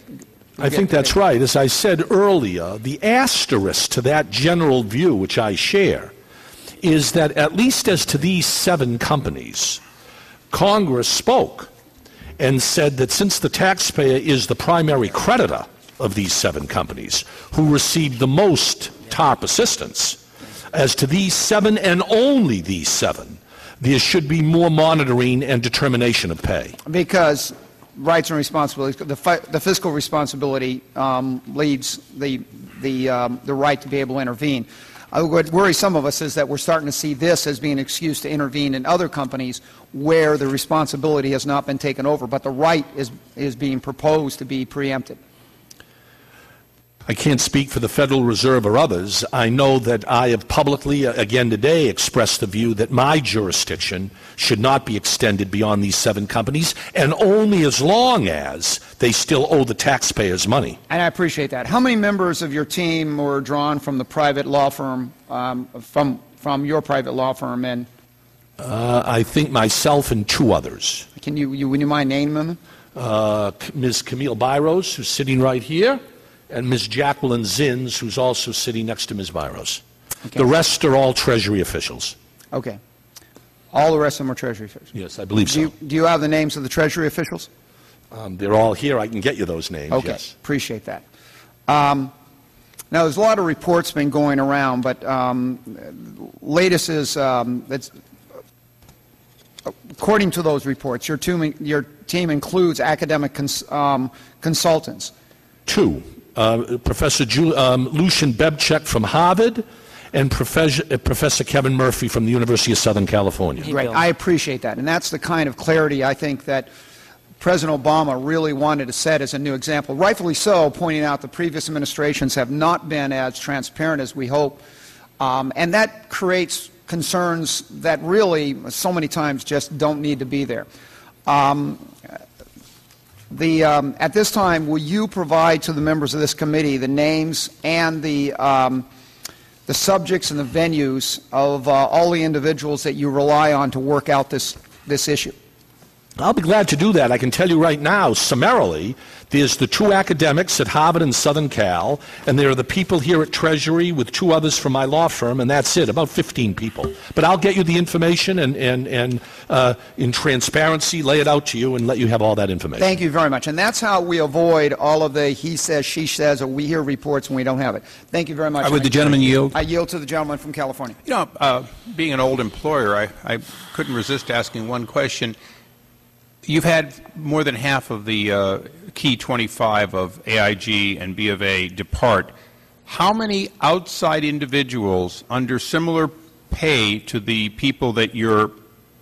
I think that's right. As I said earlier, the asterisk to that general view, which I share, is that at least as to these 7 companies, Congress spoke and said that since the taxpayer is the primary creditor of these 7 companies who received the most TARP assistance, as to these 7 and only these 7, there should be more monitoring and determination of pay. Because rights and responsibilities. The fiscal responsibility leads the right to be able to intervene. What worries some of us is that we're starting to see this as being an excuse to intervene in other companies where the responsibility has not been taken over, but the right is being proposed to be preempted. I can't speak for the Federal Reserve or others. I know that I have publicly, again today, expressed the view that my jurisdiction should not be extended beyond these 7 companies, and only as long as they still owe the taxpayers money. And I appreciate that. How many members of your team were drawn from the private law firm, from your private law firm? And I think myself and 2 others. would you mind naming them? Ms. Camille Byros, who's sitting right here, and Ms. Jacqueline Zins, who's also sitting next to Ms. Byros. Okay. The rest are all Treasury officials. Okay. All the rest of them are Treasury officials? Yes, I believe so. Do you have the names of the Treasury officials? They're all here. I can get you those names, okay. Yes. Appreciate that. Now, there's a lot of reports been going around, but latest is, according to those reports, your team includes academic consultants. 2. Professor Lucian Bebchek from Harvard and Professor Kevin Murphy from the University of Southern California. Great. I appreciate that. And that's the kind of clarity I think that President Obama really wanted to set as a new example. Rightfully so, pointing out the previous administrations have not been as transparent as we hope. And that creates concerns that really so many times just don't need to be there. At this time, will you provide to the members of this committee the names and the subjects and the venues of all the individuals that you rely on to work out this issue? I'll be glad to do that. I can tell you right now, summarily, there's the 2 academics at Harvard and Southern Cal, and there are the people here at Treasury with 2 others from my law firm, and that's it, about 15 people. But I'll get you the information and in transparency, lay it out to you and let you have all that information. Thank you very much. And that's how we avoid all of the he says, she says, or we hear reports and we don't have it. Thank you very much. Would the gentleman yield? I yield to the gentleman from California. You know, being an old employer, I couldn't resist asking one question. You've had more than half of the key 25 of AIG and B of A depart. How many outside individuals under similar pay to the people that you're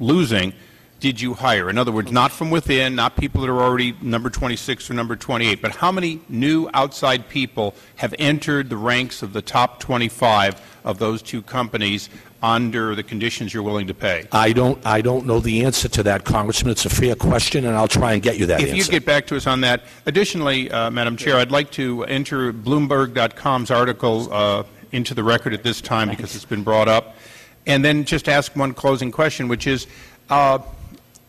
losing did you hire? In other words, not from within, not people that are already number 26 or number 28, but how many new outside people have entered the ranks of the top 25 of those 2 companies under the conditions you're willing to pay? I don't know the answer to that, Congressman. It's a fair question, and I'll try and get you that answer. If you get back to us on that. Additionally, Madam Chair, I'd like to enter Bloomberg.com's article into the record at this time because it's been brought up, and then just ask one closing question, which is,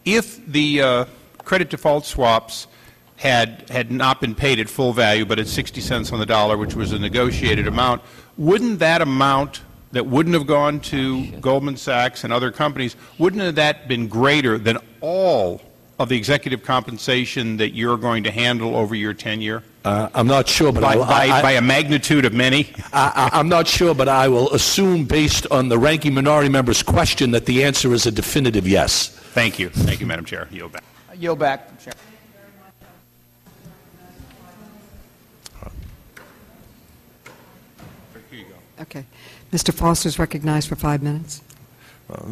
if the credit default swaps had not been paid at full value but at 60 cents on the dollar, which was a negotiated amount, wouldn't that amount that wouldn't have gone to Goldman Sachs and other companies, wouldn't have that been greater than all of the executive compensation that you're going to handle over your tenure? I'm not sure, but by a magnitude of many? I'm not sure, but I will assume, based on the ranking minority member's question, that the answer is a definitive yes. Thank you. Thank you, Madam Chair. Yield back. Yield back, Chair. Here you go. Okay. Mr. Foster is recognized for 5 minutes.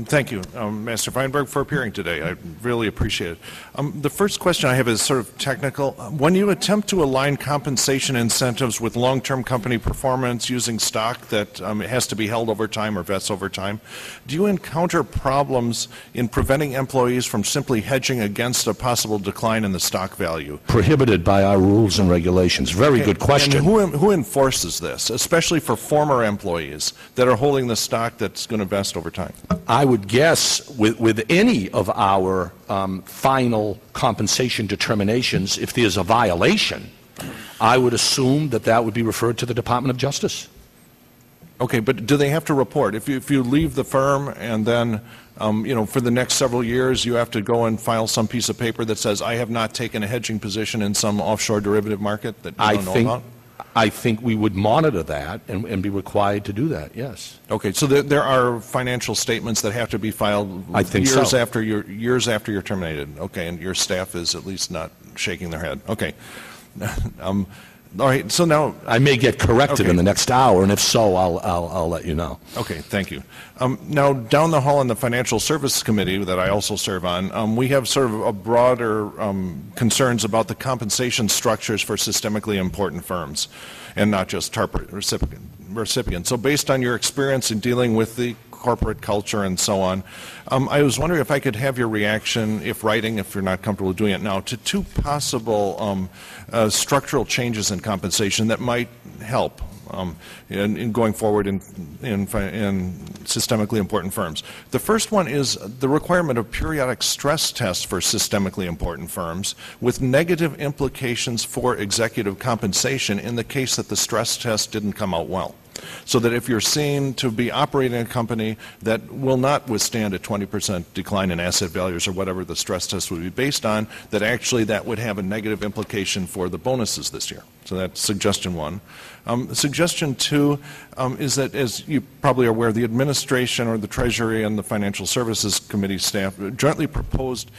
Thank you, Master Feinberg, for appearing today. I really appreciate it. The first question I have is sort of technical. When you attempt to align compensation incentives with long-term company performance using stock that has to be held over time or vests over time, do you encounter problems in preventing employees from simply hedging against a possible decline in the stock value? Prohibited by our rules and regulations. Very good question. And who enforces this, especially for former employees that are holding the stock that's going to vest over time? I would guess with any of our final compensation determinations, if there's a violation, I would assume that would be referred to the Department of Justice. Okay, but do they have to report? If you leave the firm and then, for the next several years you have to go and file some piece of paper that says, I have not taken a hedging position in some offshore derivative market that you don't know about? I think we would monitor that and be required to do that, yes. Okay, so there are financial statements that have to be filed I think years so. after you're terminated. Okay, and your staff is at least not shaking their head. Okay. All right, so now I may get corrected in the next hour, and if so, I'll let you know. Okay, thank you. Now, down the hall in the Financial Services Committee that I also serve on, we have sort of a broader concerns about the compensation structures for systemically important firms, and not just TARP recipients. So based on your experience in dealing with the corporate culture and so on, I was wondering if I could have your reaction, if writing, if you're not comfortable doing it now, to two possible structural changes in compensation that might help in going forward in systemically important firms. The first one is the requirement of periodic stress tests for systemically important firms with negative implications for executive compensation in the case that the stress test didn't come out well. So that if you're seen to be operating a company that will not withstand a 20% decline in asset values or whatever the stress test would be based on, that actually that would have a negative implication for the bonuses this year. So that's suggestion one. Suggestion two is that, as you probably are aware, the administration or the Treasury and the Financial Services Committee staff jointly proposed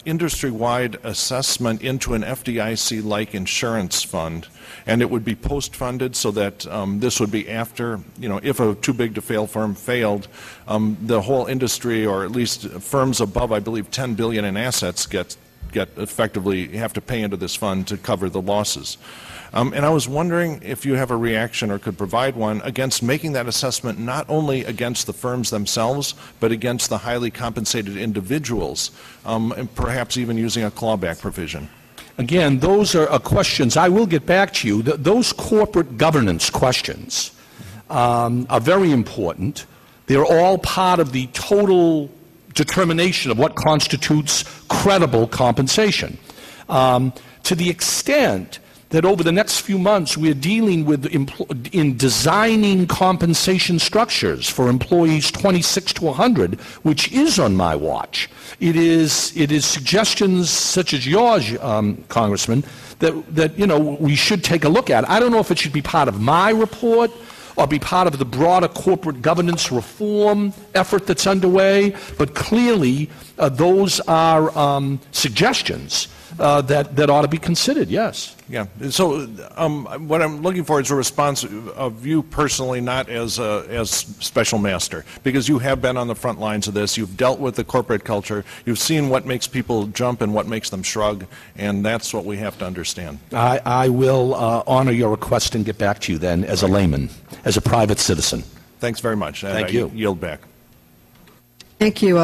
industry-wide assessment into an FDIC-like insurance fund, and it would be post-funded so that this would be after, if a too-big-to-fail firm failed, the whole industry, or at least firms above, I believe, $10 billion in assets get effectively have to pay into this fund to cover the losses. And I was wondering if you have a reaction or could provide one against making that assessment not only against the firms themselves, but against the highly compensated individuals, and perhaps even using a clawback provision. Again, those are questions. I will get back to you. Those corporate governance questions are very important. They're all part of the total determination of what constitutes credible compensation. To the extent that over the next few months we're dealing with in designing compensation structures for employees 26 to 100, which is on my watch. It is suggestions such as yours, Congressman, that we should take a look at. I don't know if it should be part of my report or be part of the broader corporate governance reform effort that's underway, but clearly those are suggestions that ought to be considered, yes. Yeah. So what I'm looking for is a response of you personally, not as special master, because you have been on the front lines of this. You've dealt with the corporate culture. You've seen what makes people jump and what makes them shrug, and that's what we have to understand. I will honor your request and get back to you then as a layman, as a private citizen. Thanks very much. Thank you. Yield back. Thank you.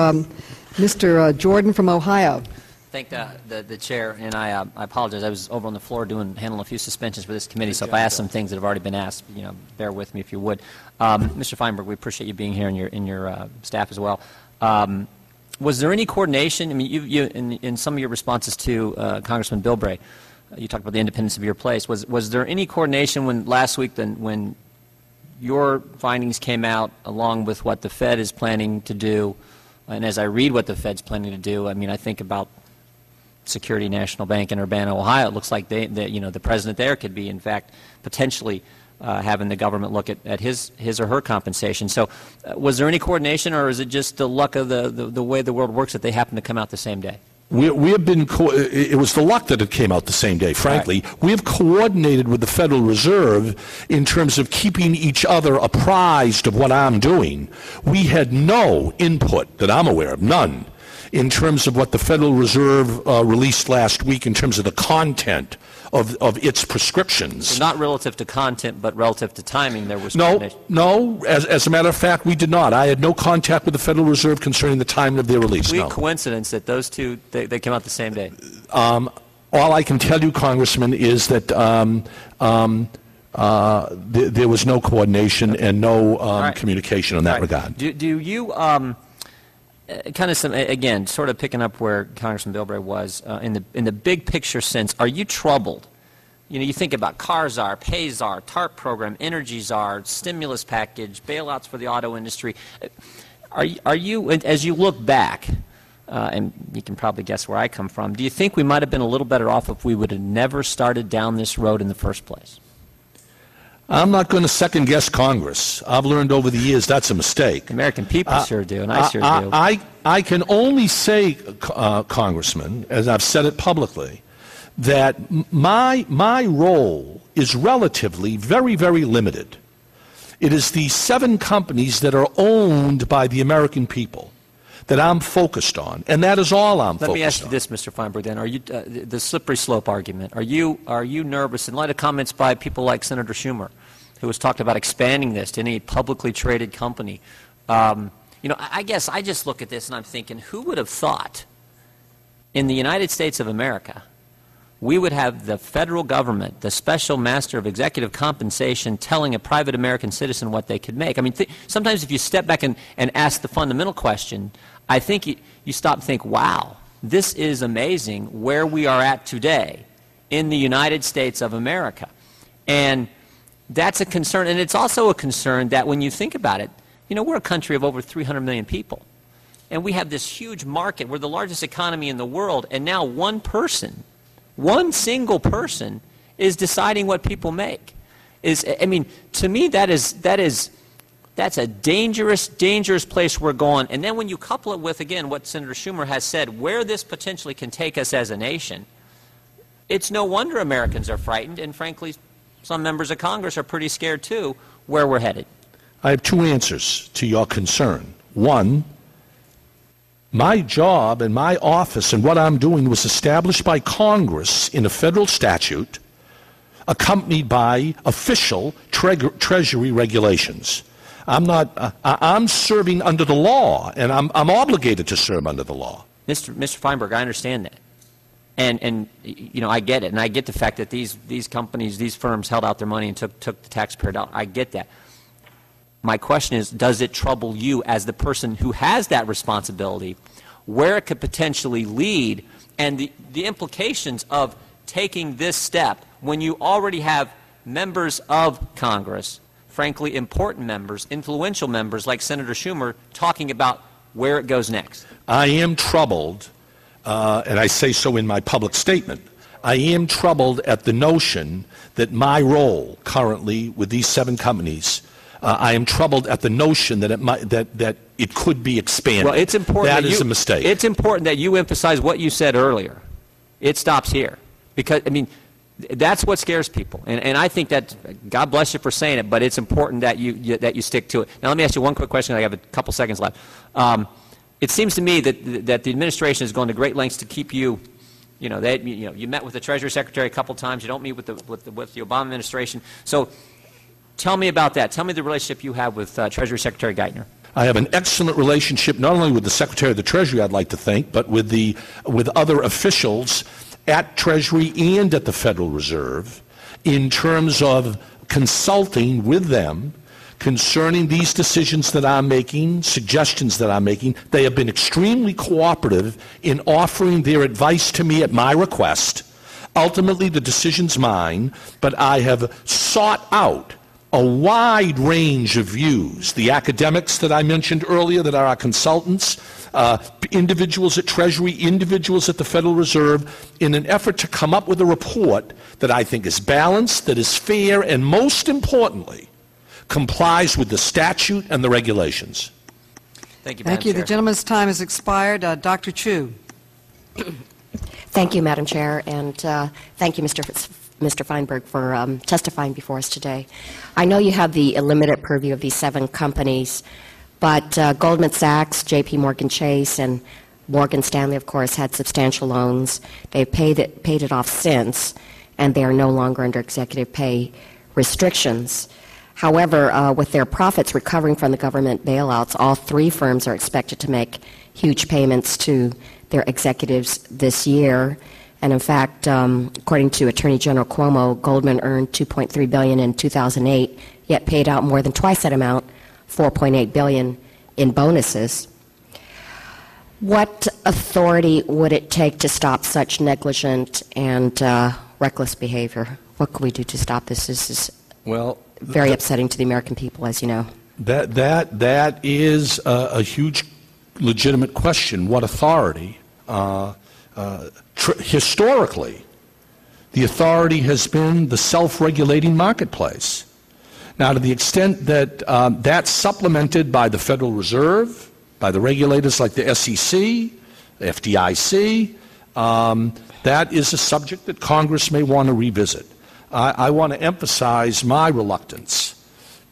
Mr. Jordan from Ohio. Thank the chair, and I apologize. I was over on the floor handling a few suspensions for this committee, so if I ask some things that have already been asked, bear with me if you would. Mr. Feinberg, we appreciate you being here and your staff as well. Was there any coordination? I mean, you in some of your responses to Congressman Bilbray, you talked about the independence of your place. Was there any coordination when last week when your findings came out, along with what the Fed is planning to do? And as I read what the Fed's planning to do, I mean, I think about Security National Bank in Urbana, Ohio. It looks like the president there could be, in fact, potentially having the government look at his or her compensation. So was there any coordination, or is it just the luck of the way the world works that they happen to come out the same day? We have been, it was the luck that it came out the same day, frankly. Right. We have coordinated with the Federal Reserve in terms of keeping each other apprised of what I'm doing. We had no input that I'm aware of, none, in terms of what the Federal Reserve released last week in terms of the content of its prescriptions. So not relative to content, but relative to timing, there was coordination. No. As a matter of fact, we did not. I had no contact with the Federal Reserve concerning the timing of their release. Complete coincidence that those two, they came out the same day. All I can tell you, Congressman, is that there was no coordination and no communication in that regard. Do you... kind of again, sort of picking up where Congressman Bilbray was in the big picture sense. Are you troubled? You think about CAR czar, pay czar, TARP program, energy czar, stimulus package, bailouts for the auto industry. Are you, as you look back, and you can probably guess where I come from, do you think we might have been a little better off if we would have never started down this road in the first place? I'm not going to second-guess Congress. I've learned over the years that's a mistake. The American people sure do, and I sure do. I can only say, Congressman, as I've said it publicly, that my role is relatively very, very limited. It is the 7 companies that are owned by the American people that I'm focused on, and that is all I'm focused on. Let me ask you this, Mr. Feinberg, then. Are you, the slippery slope argument, are you nervous, in light of comments by people like Senator Schumer, who has talked about expanding this to any publicly traded company? You know, I guess I just look at this and I'm thinking, who would have thought in the United States of America we would have the federal government, the special master of executive compensation, telling a private American citizen what they could make? I mean, sometimes if you step back and ask the fundamental question, I think you stop and think, wow, this is amazing where we are at today in the United States of America. And that's a concern. And it's also a concern that when you think about it, you know, we're a country of over 300 million people. And we have this huge market. We're the largest economy in the world. And now one single person is deciding what people make. I mean, to me, that's a dangerous, dangerous place we're going. And then when you couple it with, again, what Senator Schumer has said, where this potentially can take us as a nation, it's no wonder Americans are frightened. And frankly, some members of Congress are pretty scared, too, where we're headed. I have 2 answers to your concern. One, my job and my office and what I'm doing was established by Congress in a federal statute accompanied by official Treasury regulations. I'm serving under the law, and I'm obligated to serve under the law. Mr. Feinberg, I understand that. And you know, I get it. And I get the fact that these companies, these firms held out their money and took the taxpayer dollars. I get that. My question is, does it trouble you as the person who has that responsibility, where it could potentially lead, and the implications of taking this step when you already have members of Congress, frankly important members, influential members like Senator Schumer, talking about where it goes next? I am troubled, and I say so in my public statement, I am troubled at the notion that my role currently with these 7 companies, I am troubled at the notion that it could be expanded. Well, it's important that is a mistake. It's important that you emphasize what you said earlier. It stops here. Because, I mean, that's what scares people. And I think that, God bless you for saying it, but it's important that you stick to it. Now, let me ask you one quick question. I have a couple seconds left. It seems to me that the administration has gone to great lengths to keep you, you met with the Treasury Secretary a couple times. You don't meet with the Obama administration. So tell me about that. Tell me the relationship you have with Treasury Secretary Geithner. I have an excellent relationship not only with the Secretary of the Treasury, I'd like to think, but with other officials at Treasury and at the Federal Reserve in terms of consulting with them concerning these decisions that I'm making, suggestions that I'm making. They have been extremely cooperative in offering their advice to me at my request. Ultimately, the decision's mine, but I have sought out a wide range of views. The academics that I mentioned earlier that are our consultants, individuals at Treasury, individuals at the Federal Reserve, in an effort to come up with a report that I think is balanced, that is fair, and most importantly, complies with the statute and the regulations. Thank you, Thank you. The gentleman's time has expired. Dr. Chu. Thank you, Madam Chair, and thank you, Mr. Feinberg, for testifying before us today. I know you have the limited purview of these 7 companies, but Goldman Sachs, J.P. Morgan Chase, and Morgan Stanley, of course, had substantial loans. They've paid it off since, and they are no longer under executive pay restrictions. However, with their profits recovering from the government bailouts, all 3 firms are expected to make huge payments to their executives this year. And in fact, according to Attorney General Cuomo, Goldman earned $2.3 billion in 2008, yet paid out more than twice that amount, $4.8 billion in bonuses. What authority would it take to stop such negligent and reckless behavior? What could we do to stop this? This is very upsetting to the American people, as you know. That is a huge, legitimate question. What authority? Historically, the authority has been the self-regulating marketplace. Now, to the extent that that's supplemented by the Federal Reserve, by the regulators like the SEC, the FDIC, that is a subject that Congress may want to revisit. I want to emphasize my reluctance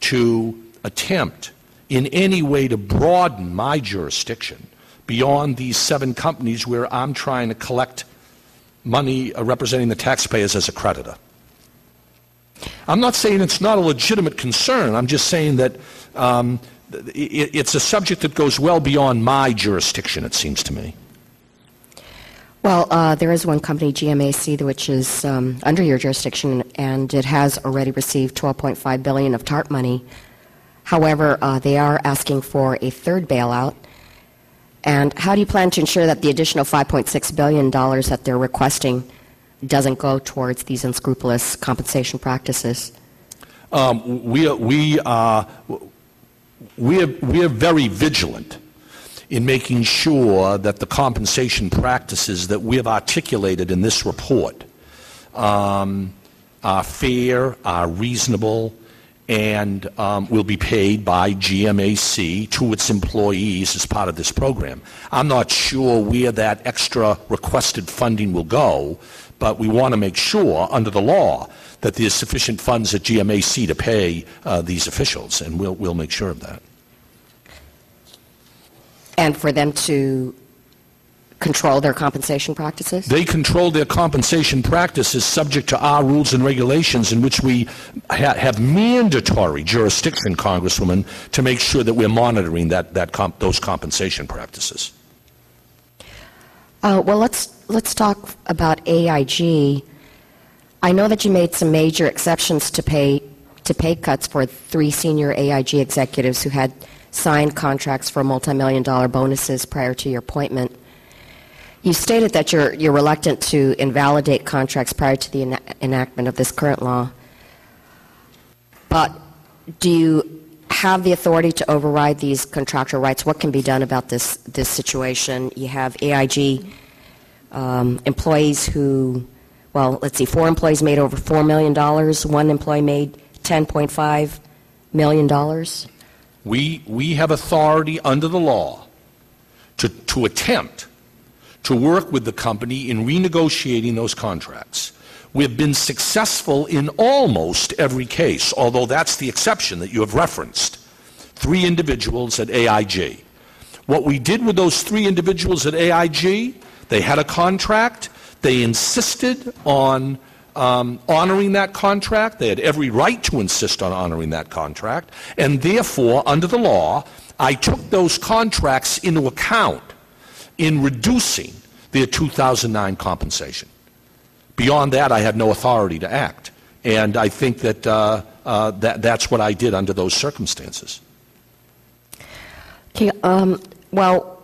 to attempt in any way to broaden my jurisdiction beyond these 7 companies where I'm trying to collect money representing the taxpayers as a creditor. I'm not saying it's not a legitimate concern. I'm just saying that it's a subject that goes well beyond my jurisdiction, it seems to me. Well, there is one company, GMAC, which is under your jurisdiction, and it has already received $12.5 billion of TARP money. However, they are asking for a third bailout. And how do you plan to ensure that the additional $5.6 billion that they're requesting doesn't go towards these unscrupulous compensation practices? We are very vigilant in making sure that the compensation practices that we have articulated in this report are fair, are reasonable, and will be paid by GMAC to its employees as part of this program. I'm not sure where that extra requested funding will go, but we want to make sure under the law that there's sufficient funds at GMAC to pay these officials, and we'll make sure of that. And for them to control their compensation practices? They control their compensation practices subject to our rules and regulations in which we have mandatory jurisdiction, Congresswoman, to make sure that we're monitoring those compensation practices. Well, let's talk about AIG. I know that you made some major exceptions to pay cuts for 3 senior AIG executives who had signed contracts for multi-million-dollar bonuses prior to your appointment. You stated that you're reluctant to invalidate contracts prior to the enactment of this current law. But do you have the authority to override these contractual rights? What can be done about this situation? You have AIG employees who, well, let's see, 4 employees made over $4 million. 1 employee made $10.5 million. We have authority under the law to attempt to work with the company in renegotiating those contracts. We've been successful in almost every case, although that's the exception that you have referenced. 3 individuals at AIG. What we did with those 3 individuals at AIG, they had a contract. They insisted on honoring that contract. They had every right to insist on honoring that contract. And therefore, under the law, I took those contracts into account in reducing their 2009 compensation. Beyond that, I had no authority to act. And I think that, that's what I did under those circumstances. Okay, well,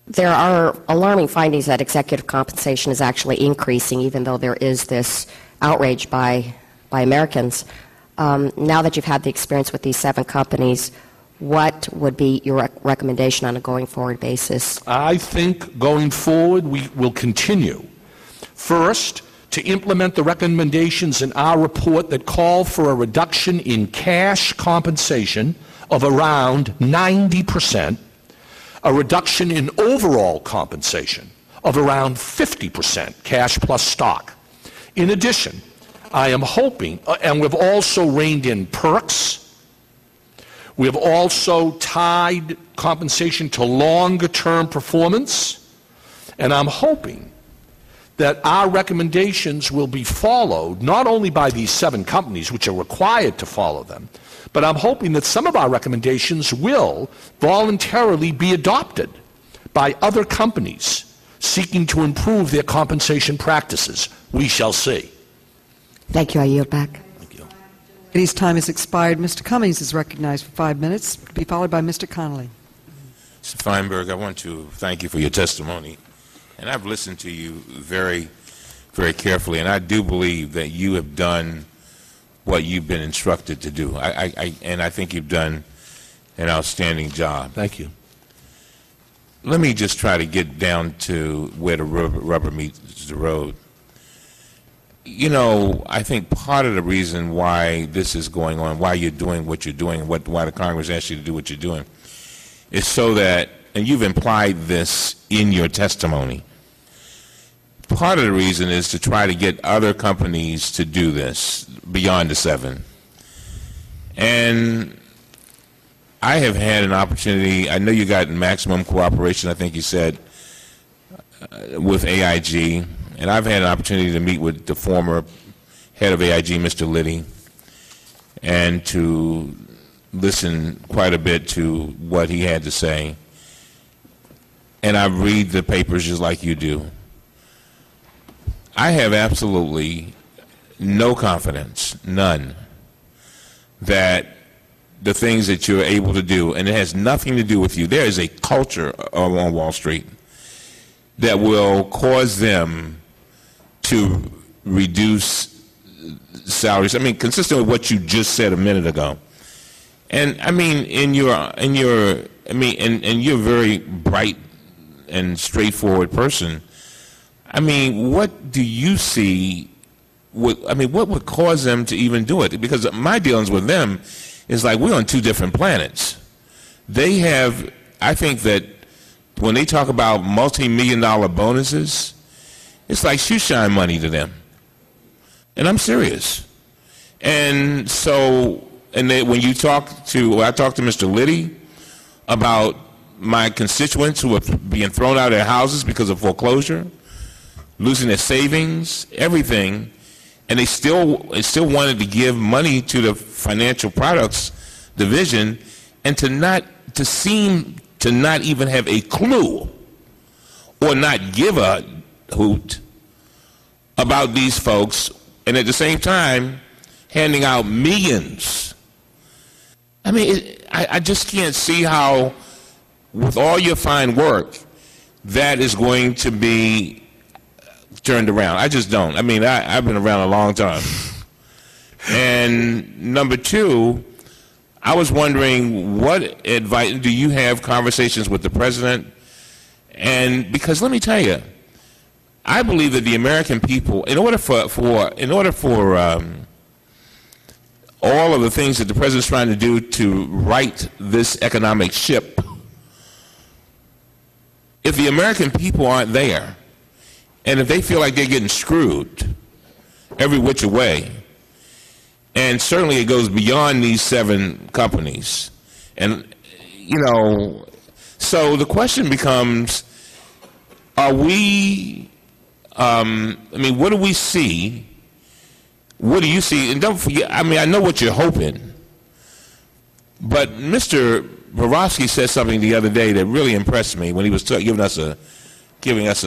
there are alarming findings that executive compensation is actually increasing, even though there is this outrage by Americans. Now that you've had the experience with these 7 companies, what would be your recommendation on a going forward basis? I think going forward we will continue, first, to implement the recommendations in our report that call for a reduction in cash compensation of around 90%, a reduction in overall compensation of around 50%, cash plus stock. In addition, I am hoping, and we've also reined in perks. We have also tied compensation to longer-term performance, and I'm hoping that our recommendations will be followed not only by these 7 companies, which are required to follow them, but I'm hoping that some of our recommendations will voluntarily be adopted by other companies seeking to improve their compensation practices. We shall see. Thank you. I yield back. His time has expired. Mr. Cummings is recognized for 5 minutes, to be followed by Mr. Connolly. Mr. Feinberg, I want to thank you for your testimony. And I've listened to you very, very carefully, and I do believe that you have done what you've been instructed to do. And I think you've done an outstanding job. Thank you. Let me just try to get down to where the rubber meets the road. You know, I think part of the reason why this is going on, why you're doing what you're doing, why the Congress asked you to do what you're doing, is so that, and you've implied this in your testimony, part of the reason is to try to get other companies to do this beyond the 7. And I have had an opportunity, I know you got maximum cooperation, I think you said, with AIG, and I've had an opportunity to meet with the former head of AIG, Mr. Liddy, and to listen quite a bit to what he had to say. And I read the papers just like you do. I have absolutely no confidence, none, that the things that you're able to do, and it has nothing to do with you. There is a culture on Wall Street that will cause them to reduce salaries. I mean, consistent with what you just said a minute ago. And I mean, you're a very bright and straightforward person. I mean, what do you see? What would cause them to even do it? Because my dealings with them is like we're on 2 different planets. They have, I think that when they talk about multi-million-dollar bonuses, it's like shoeshine money to them. And I'm serious. And so, when I talked to Mr. Liddy about my constituents who are being thrown out of their houses because of foreclosure, losing their savings, everything, and they still wanted to give money to the financial products division, and to seem to not even have a clue or not give a hoot about these folks, and at the same time handing out millions. I mean, I just can't see how, with all your fine work, that is going to be turned around. I just don't. I mean, I've been around a long time. And number 2, I was wondering, what advice do you have conversations with the president? And because let me tell you, I believe that the American people, in order for all of the things that the president's trying to do to right this economic ship, if the American people aren't there, and if they feel like they're getting screwed every which way, and certainly it goes beyond these 7 companies, and so the question becomes, are we, what do we see? What do you see? And don't forget, I know what you're hoping, but Mr. Borowski said something the other day that really impressed me when he was giving us a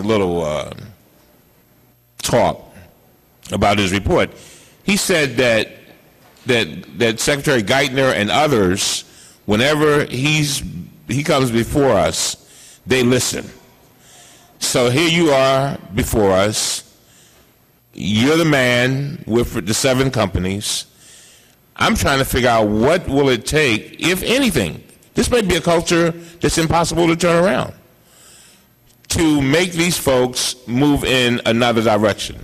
little talk about his report. He said that Secretary Geithner and others, whenever he comes before us, they listen. So here you are before us. You're the man with the 7 companies. I'm trying to figure out what will it take, if anything. This may be a culture that's impossible to turn around, to make these folks move in another direction.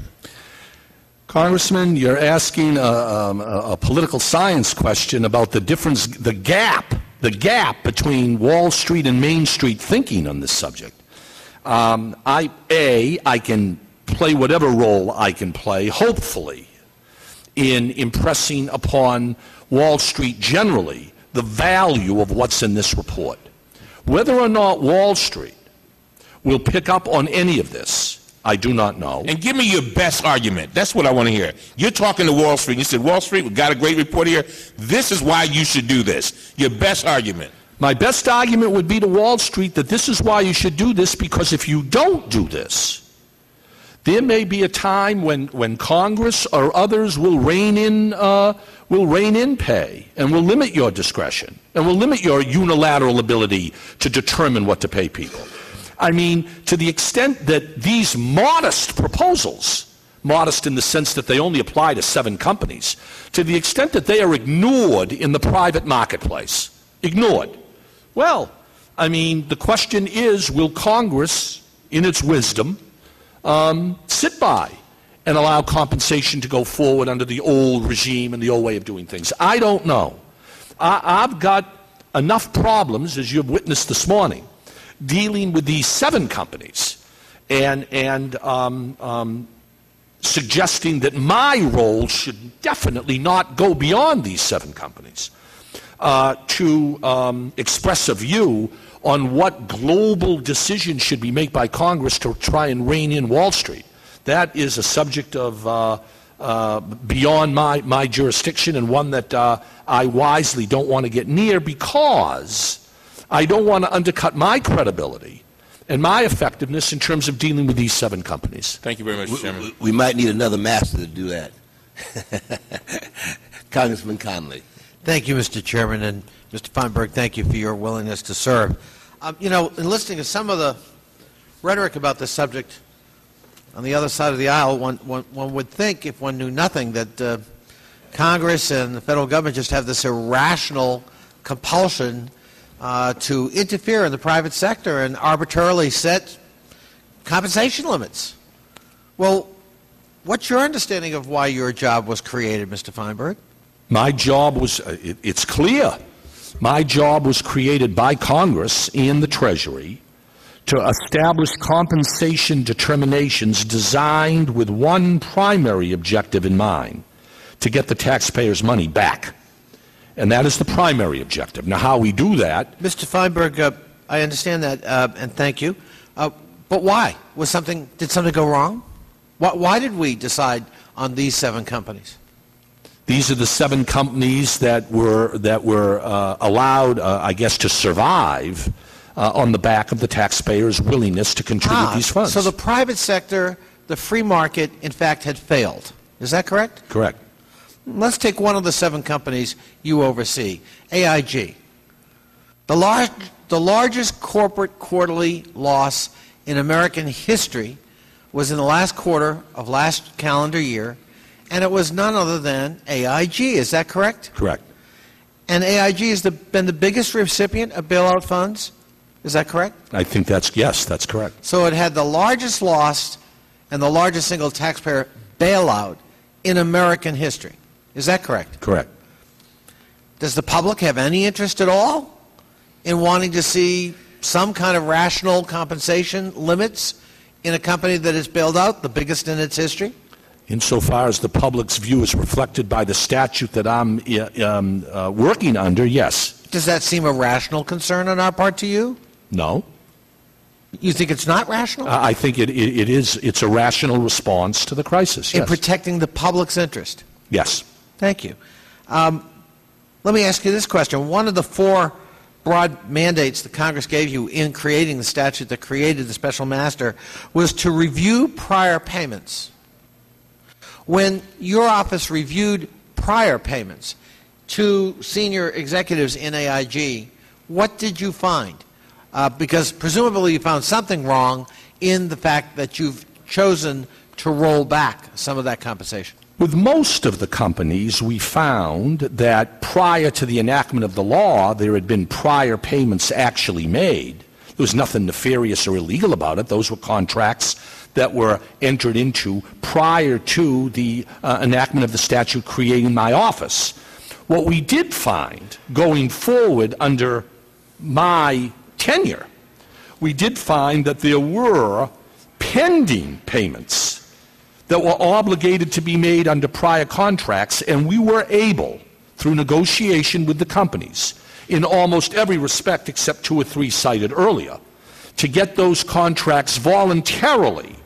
Congressman, you're asking a political science question about the difference, the gap between Wall Street and Main Street thinking on this subject. I can play whatever role I can play, hopefully, in impressing upon Wall Street generally the value of what's in this report. Whether or not Wall Street will pick up on any of this, I do not know. And give me your best argument. That's what I want to hear. You're talking to Wall Street. You said, Wall Street, we've got a great report here. This is why you should do this. Your best argument. My best argument would be to Wall Street that this is why you should do this, because if you don't do this, there may be a time when Congress or others will rein in pay and will limit your discretion and will limit your unilateral ability to determine what to pay people. I mean, to the extent that these modest proposals, modest in the sense that they only apply to 7 companies, to the extent that they are ignored in the private marketplace, ignored. Well, I mean, the question is, will Congress, in its wisdom, sit by and allow compensation to go forward under the old regime and the old way of doing things? I don't know. I've got enough problems, as you've witnessed this morning, dealing with these 7 companies and suggesting that my role should definitely not go beyond these 7 companies, to express a view on what global decisions should be made by Congress to try and rein in Wall Street. That is a subject of beyond my jurisdiction, and one that I wisely don't want to get near, because I don't want to undercut my credibility and my effectiveness in terms of dealing with these 7 companies. Thank you very much, Chairman. We might need another master to do that. Congressman Conley. Thank you, Mr. Chairman, and Mr. Feinberg, thank you for your willingness to serve. You know, in listening to some of the rhetoric about this subject on the other side of the aisle, one would think, if one knew nothing, that Congress and the federal government just have this irrational compulsion to interfere in the private sector and arbitrarily set compensation limits. Well, what's your understanding of why your job was created, Mr. Feinberg? My job was, it's clear, my job was created by Congress and the Treasury to establish compensation determinations designed with one primary objective in mind: to get the taxpayers' money back. And that is the primary objective. Now, how we do that... Mr. Feinberg, I understand that, and thank you. But why? Did something go wrong? Why did we decide on these 7 companies? These are the 7 companies that were allowed, I guess, to survive on the back of the taxpayers' willingness to contribute these funds. So the private sector, the free market, in fact, had failed. Is that correct? Correct. Let's take one of the 7 companies you oversee, AIG. The largest corporate quarterly loss in American history was in the last quarter of last calendar year, and it was none other than AIG. Is that correct? Correct. And AIG has been the biggest recipient of bailout funds? Is that correct? I think yes, that's correct. So it had the largest loss and the largest single taxpayer bailout in American history. Is that correct? Correct. Does the public have any interest at all in wanting to see some kind of rational compensation limits in a company that is bailed out, the biggest in its history? Insofar as the public's view is reflected by the statute that I'm working under, yes. Does that seem a rational concern on our part to you? No. You think it's not rational? I think it is. It's a rational response to the crisis, yes. In protecting the public's interest? Yes. Thank you. Let me ask you this question. One of the 4 broad mandates that Congress gave you in creating the statute that created the special master was to review prior payments. When your office reviewed prior payments to senior executives in AIG, what did you find? Because presumably you found something wrong in the fact that you've chosen to roll back some of that compensation. With most of the companies, we found that prior to the enactment of the law, there had been prior payments actually made. There was nothing nefarious or illegal about it. Those were contracts that were entered into prior to the enactment of the statute creating my office. What we did find going forward under my tenure, we did find that there were pending payments that were obligated to be made under prior contracts, and we were able, through negotiation with the companies, in almost every respect except 2 or 3 cited earlier, to get those contracts voluntarily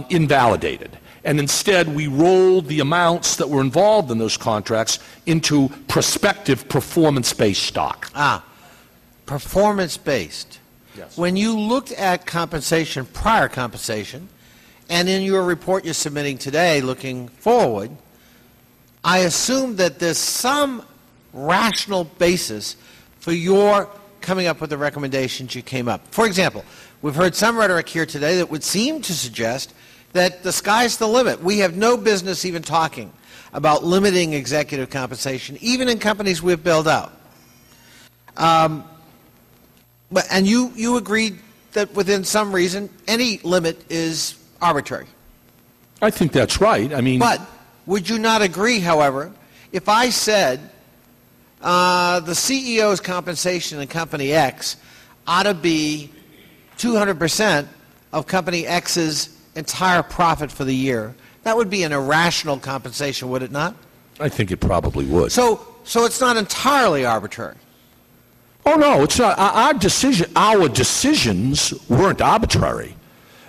invalidated. And instead, we rolled the amounts that were involved in those contracts into prospective performance-based stock. Performance-based. Yes. When you looked at compensation, prior compensation, and in your report you're submitting today, looking forward, I assume that there's some rational basis for your coming up with the recommendations you came up. For example, we've heard some rhetoric here today that would seem to suggest that the sky's the limit. We have no business even talking about limiting executive compensation, even in companies we've bailed out. And you agreed that within some reason, any limit is arbitrary. I think that's right. But would you not agree, however, if I said the CEO's compensation in Company X ought to be 200% of Company X's entire profit for the year. That would be an irrational compensation, would it not? I think it probably would. So it's not entirely arbitrary. Oh, no, it's not. Our decisions weren't arbitrary.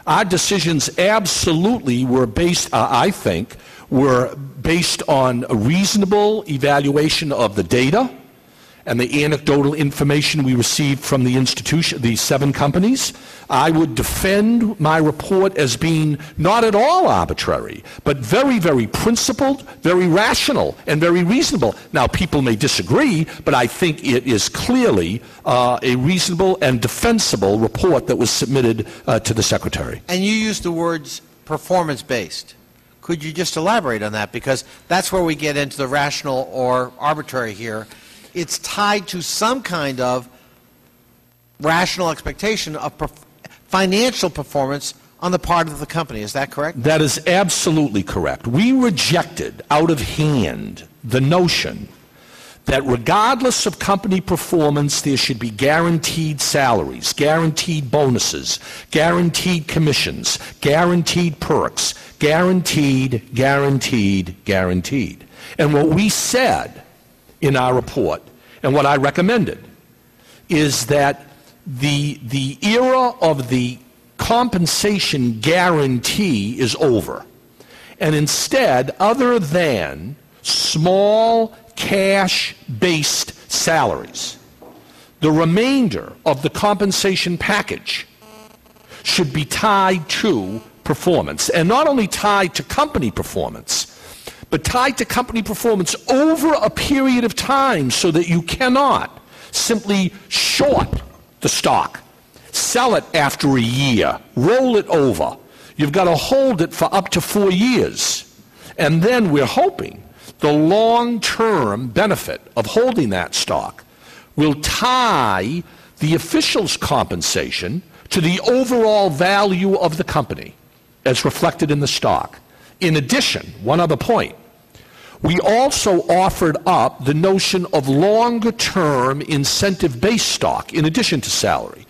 Our decisions absolutely were based, I think, were based on a reasonable evaluation of the data and the anecdotal information we received from the institution, the 7 companies. I would defend my report as being not at all arbitrary, but very, very principled, very rational, and very reasonable. Now, people may disagree, but I think it is clearly a reasonable and defensible report that was submitted to the Secretary. And you used the words performance-based. Could you just elaborate on that? Because that's where we get into the rational or arbitrary here. It's tied to some kind of rational expectation of financial performance on the part of the company. Is that correct? That is absolutely correct. We rejected out of hand the notion that regardless of company performance, there should be guaranteed salaries, guaranteed bonuses, guaranteed commissions, guaranteed perks, guaranteed. And what we said in our report, and what I recommended, is that the era of the compensation guarantee is over. And instead, other than small cash-based salaries, the remainder of the compensation package should be tied to performance. And not only tied to company performance, but tied to company performance over a period of time so that you cannot simply short the stock, sell it after a year, roll it over. You've got to hold it for up to 4 years. And then we're hoping the long-term benefit of holding that stock will tie the officials' compensation to the overall value of the company as reflected in the stock. In addition, one other point, we also offered up the notion of longer-term incentive-based stock in addition to salary.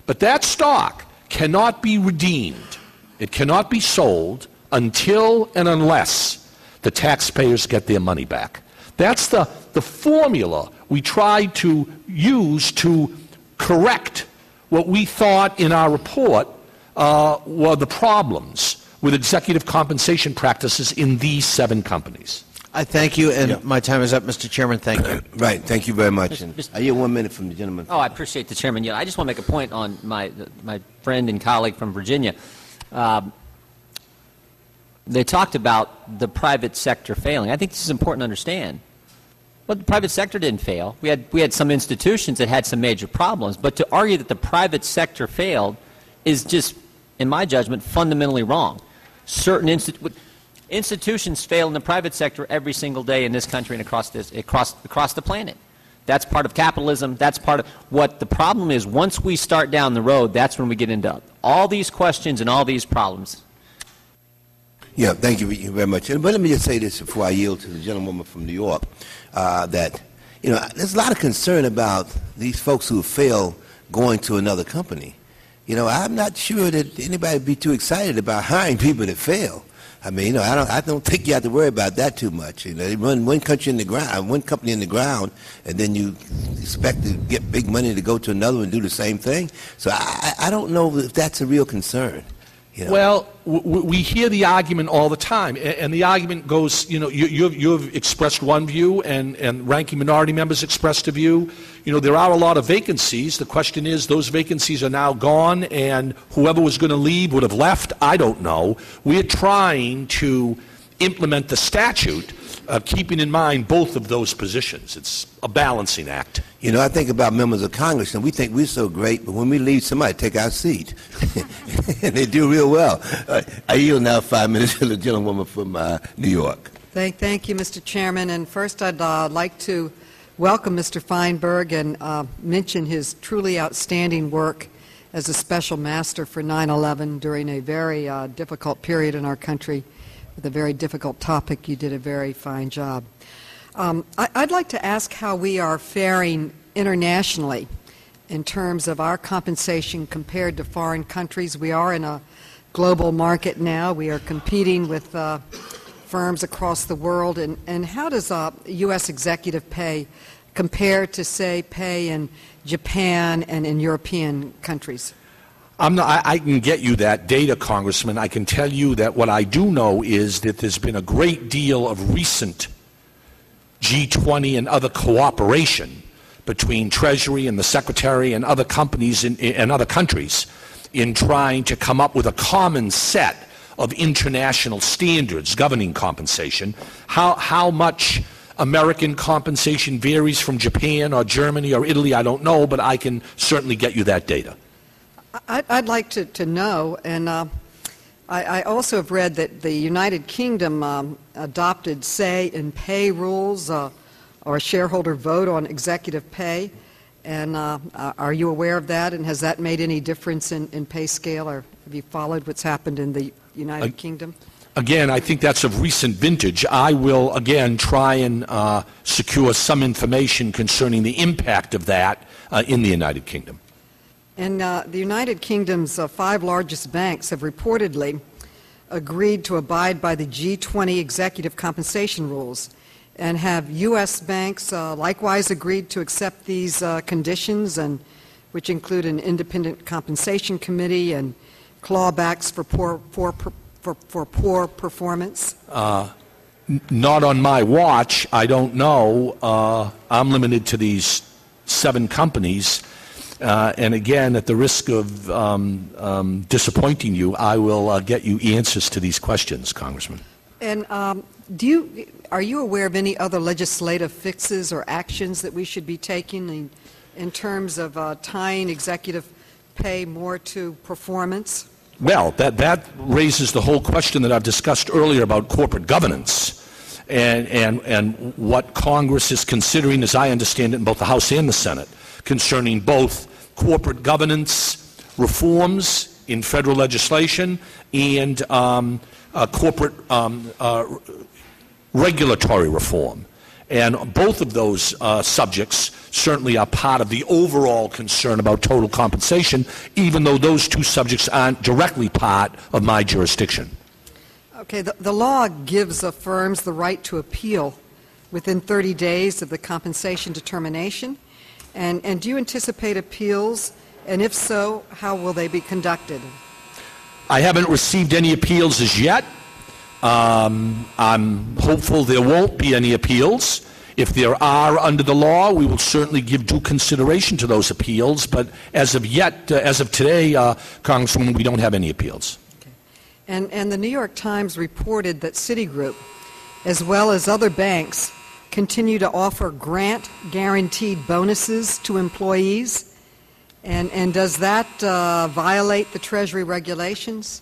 But that stock cannot be redeemed. It cannot be sold until and unless the taxpayers get their money back. That's the formula we tried to use to correct what we thought in our report were the problems with executive compensation practices in these 7 companies. I thank you, and my time is up, Mr. Chairman. Thank you. Right. Thank you very much. I yield 1 minute from the gentleman. Oh, I appreciate the chairman. I just want to make a point on my friend and colleague from Virginia. They talked about the private sector failing. I think this is important to understand. Well, the private sector didn't fail. We had some institutions that had some major problems, but to argue that the private sector failed is just, in my judgment, fundamentally wrong. Certain institutions fail in the private sector every single day in this country and across the planet. That's part of capitalism. That's part of what the problem is. Once we start down the road, that's when we get into all these questions and all these problems. Yeah, thank you very much. But let me just say this before I yield to the gentlewoman from New York, that there's a lot of concern about these folks who fail going to another company. I'm not sure that anybody would be too excited about hiring people that fail. I mean, I don't think you have to worry about that too much. They run one company in the ground, and then you expect to get big money to go to another one and do the same thing. So I don't know if that's a real concern. Well, we hear the argument all the time, and the argument goes, you've expressed one view, and ranking minority members expressed a view. There are a lot of vacancies. The question is, those vacancies are now gone, and whoever was going to leave would have left. I don't know. We're trying to implement the statute, keeping in mind both of those positions. It's a balancing act. I think about members of Congress, and we think we're so great, but when we leave, somebody take our seat. And they do real well. I yield now 5 minutes to the gentlewoman from New York. Thank you, Mr. Chairman. And first, I'd like to welcome Mr. Feinberg and mention his truly outstanding work as a special master for 9/11 during a very difficult period in our country with a very difficult topic. You did a very fine job. I'd like to ask how we are faring internationally in terms of our compensation compared to foreign countries? We are in a global market now. We are competing with firms across the world. And how does U.S. executive pay compare to, say, pay in Japan and in European countries? I can get you that data, Congressman. I can tell you that what I do know is that there's been a great deal of recent G20 and other cooperation between Treasury and the Secretary and other companies and other countries in trying to come up with a common set of international standards governing compensation. How much American compensation varies from Japan or Germany or Italy, I don't know, but I can certainly get you that data. I'd like to know, and I also have read that the United Kingdom adopted say and pay rules or a shareholder vote on executive pay. And are you aware of that? And has that made any difference in pay scale? Or have you followed what's happened in the United Kingdom? Again, I think that's of recent vintage. I will, again, try and secure some information concerning the impact of that in the United Kingdom. And the United Kingdom's 5 largest banks have reportedly agreed to abide by the G20 executive compensation rules. And have U.S. banks likewise agreed to accept these conditions, and which include an independent compensation committee and clawbacks for poor performance? Not on my watch. I don't know. I'm limited to these 7 companies. And again, at the risk of disappointing you, I will get you answers to these questions, Congressman. And are you aware of any other legislative fixes or actions that we should be taking in terms of tying executive pay more to performance? Well, that raises the whole question that I've discussed earlier about corporate governance and what Congress is considering, as I understand it, in both the House and the Senate, concerning both corporate governance reforms in federal legislation and corporate regulatory reform. And both of those subjects certainly are part of the overall concern about total compensation, even though those 2 subjects aren't directly part of my jurisdiction. Okay, the law gives firms the right to appeal within 30 days of the compensation determination. And do you anticipate appeals? And if so, how will they be conducted? I haven't received any appeals as yet. I'm hopeful there won't be any appeals. If there are under the law, we will certainly give due consideration to those appeals. But as of today, Congresswoman, we don't have any appeals. Okay. And the New York Times reported that Citigroup, as well as other banks, continue to offer grant-guaranteed bonuses to employees. And does that violate the Treasury regulations?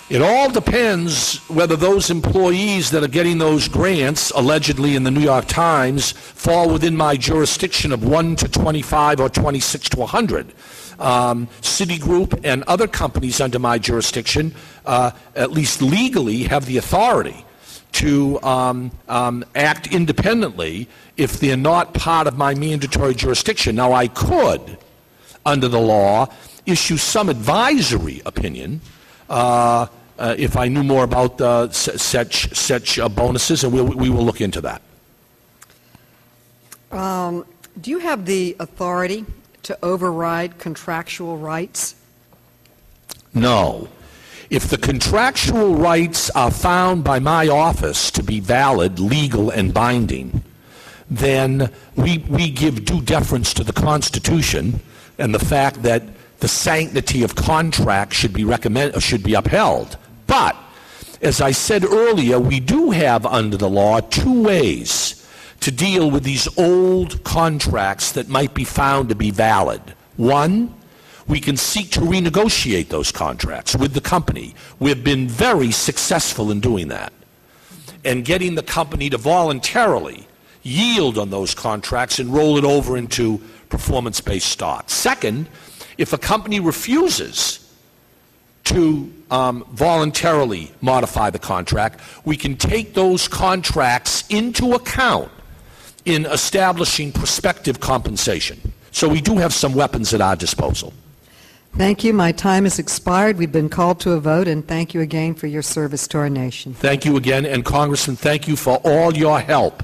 It all depends whether those employees that are getting those grants, allegedly in the New York Times, fall within my jurisdiction of 1 to 25 or 26 to 100. Citigroup and other companies under my jurisdiction, at least legally, have the authority to act independently if they're not part of my mandatory jurisdiction. Now, I could, under the law, issue some advisory opinion if I knew more about such bonuses, and we will look into that. Do you have the authority to override contractual rights? No. If the contractual rights are found by my office to be valid, legal, and binding, then we give due deference to the Constitution and the fact that the sanctity of contract should be upheld. But, as I said earlier, we do have under the law 2 ways to deal with these old contracts that might be found to be valid. One, we can seek to renegotiate those contracts with the company. We've been very successful in doing that and getting the company to voluntarily yield on those contracts and roll it over into performance-based stock. Second, if a company refuses to voluntarily modify the contract, we can take those contracts into account in establishing prospective compensation. So we do have some weapons at our disposal. Thank you. My time has expired. We've been called to a vote, and thank you again for your service to our nation. Thank you again, and Congressman, thank you for all your help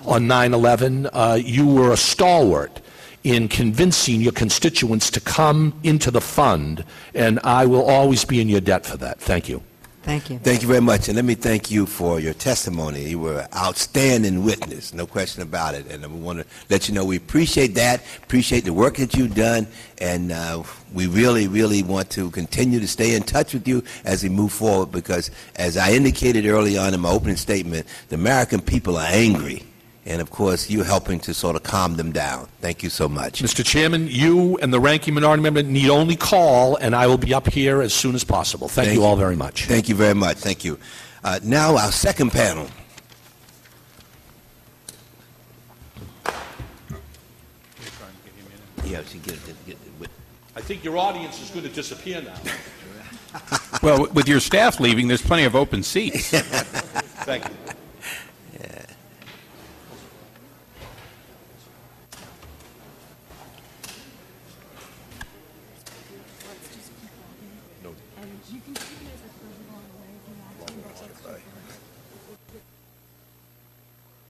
on 9/11. You were a stalwart in convincing your constituents to come into the fund, and I will always be in your debt for that. Thank you. Thank you. Thank you very much, and let me thank you for your testimony. You were an outstanding witness, no question about it, and we want to let you know we appreciate that, appreciate the work that you've done, and we really, really want to continue to stay in touch with you as we move forward because, as I indicated early on in my opening statement, the American people are angry. And, of course, you're helping to sort of calm them down. Thank you so much. Mr. Chairman, you and the ranking minority member need only call, and I will be up here as soon as possible. Thank you all very much. Thank you very much. Thank you. Now, our second panel. Yeah, she get it. I think your audience is going to disappear now. Well, with your staff leaving, there's plenty of open seats. Thank you.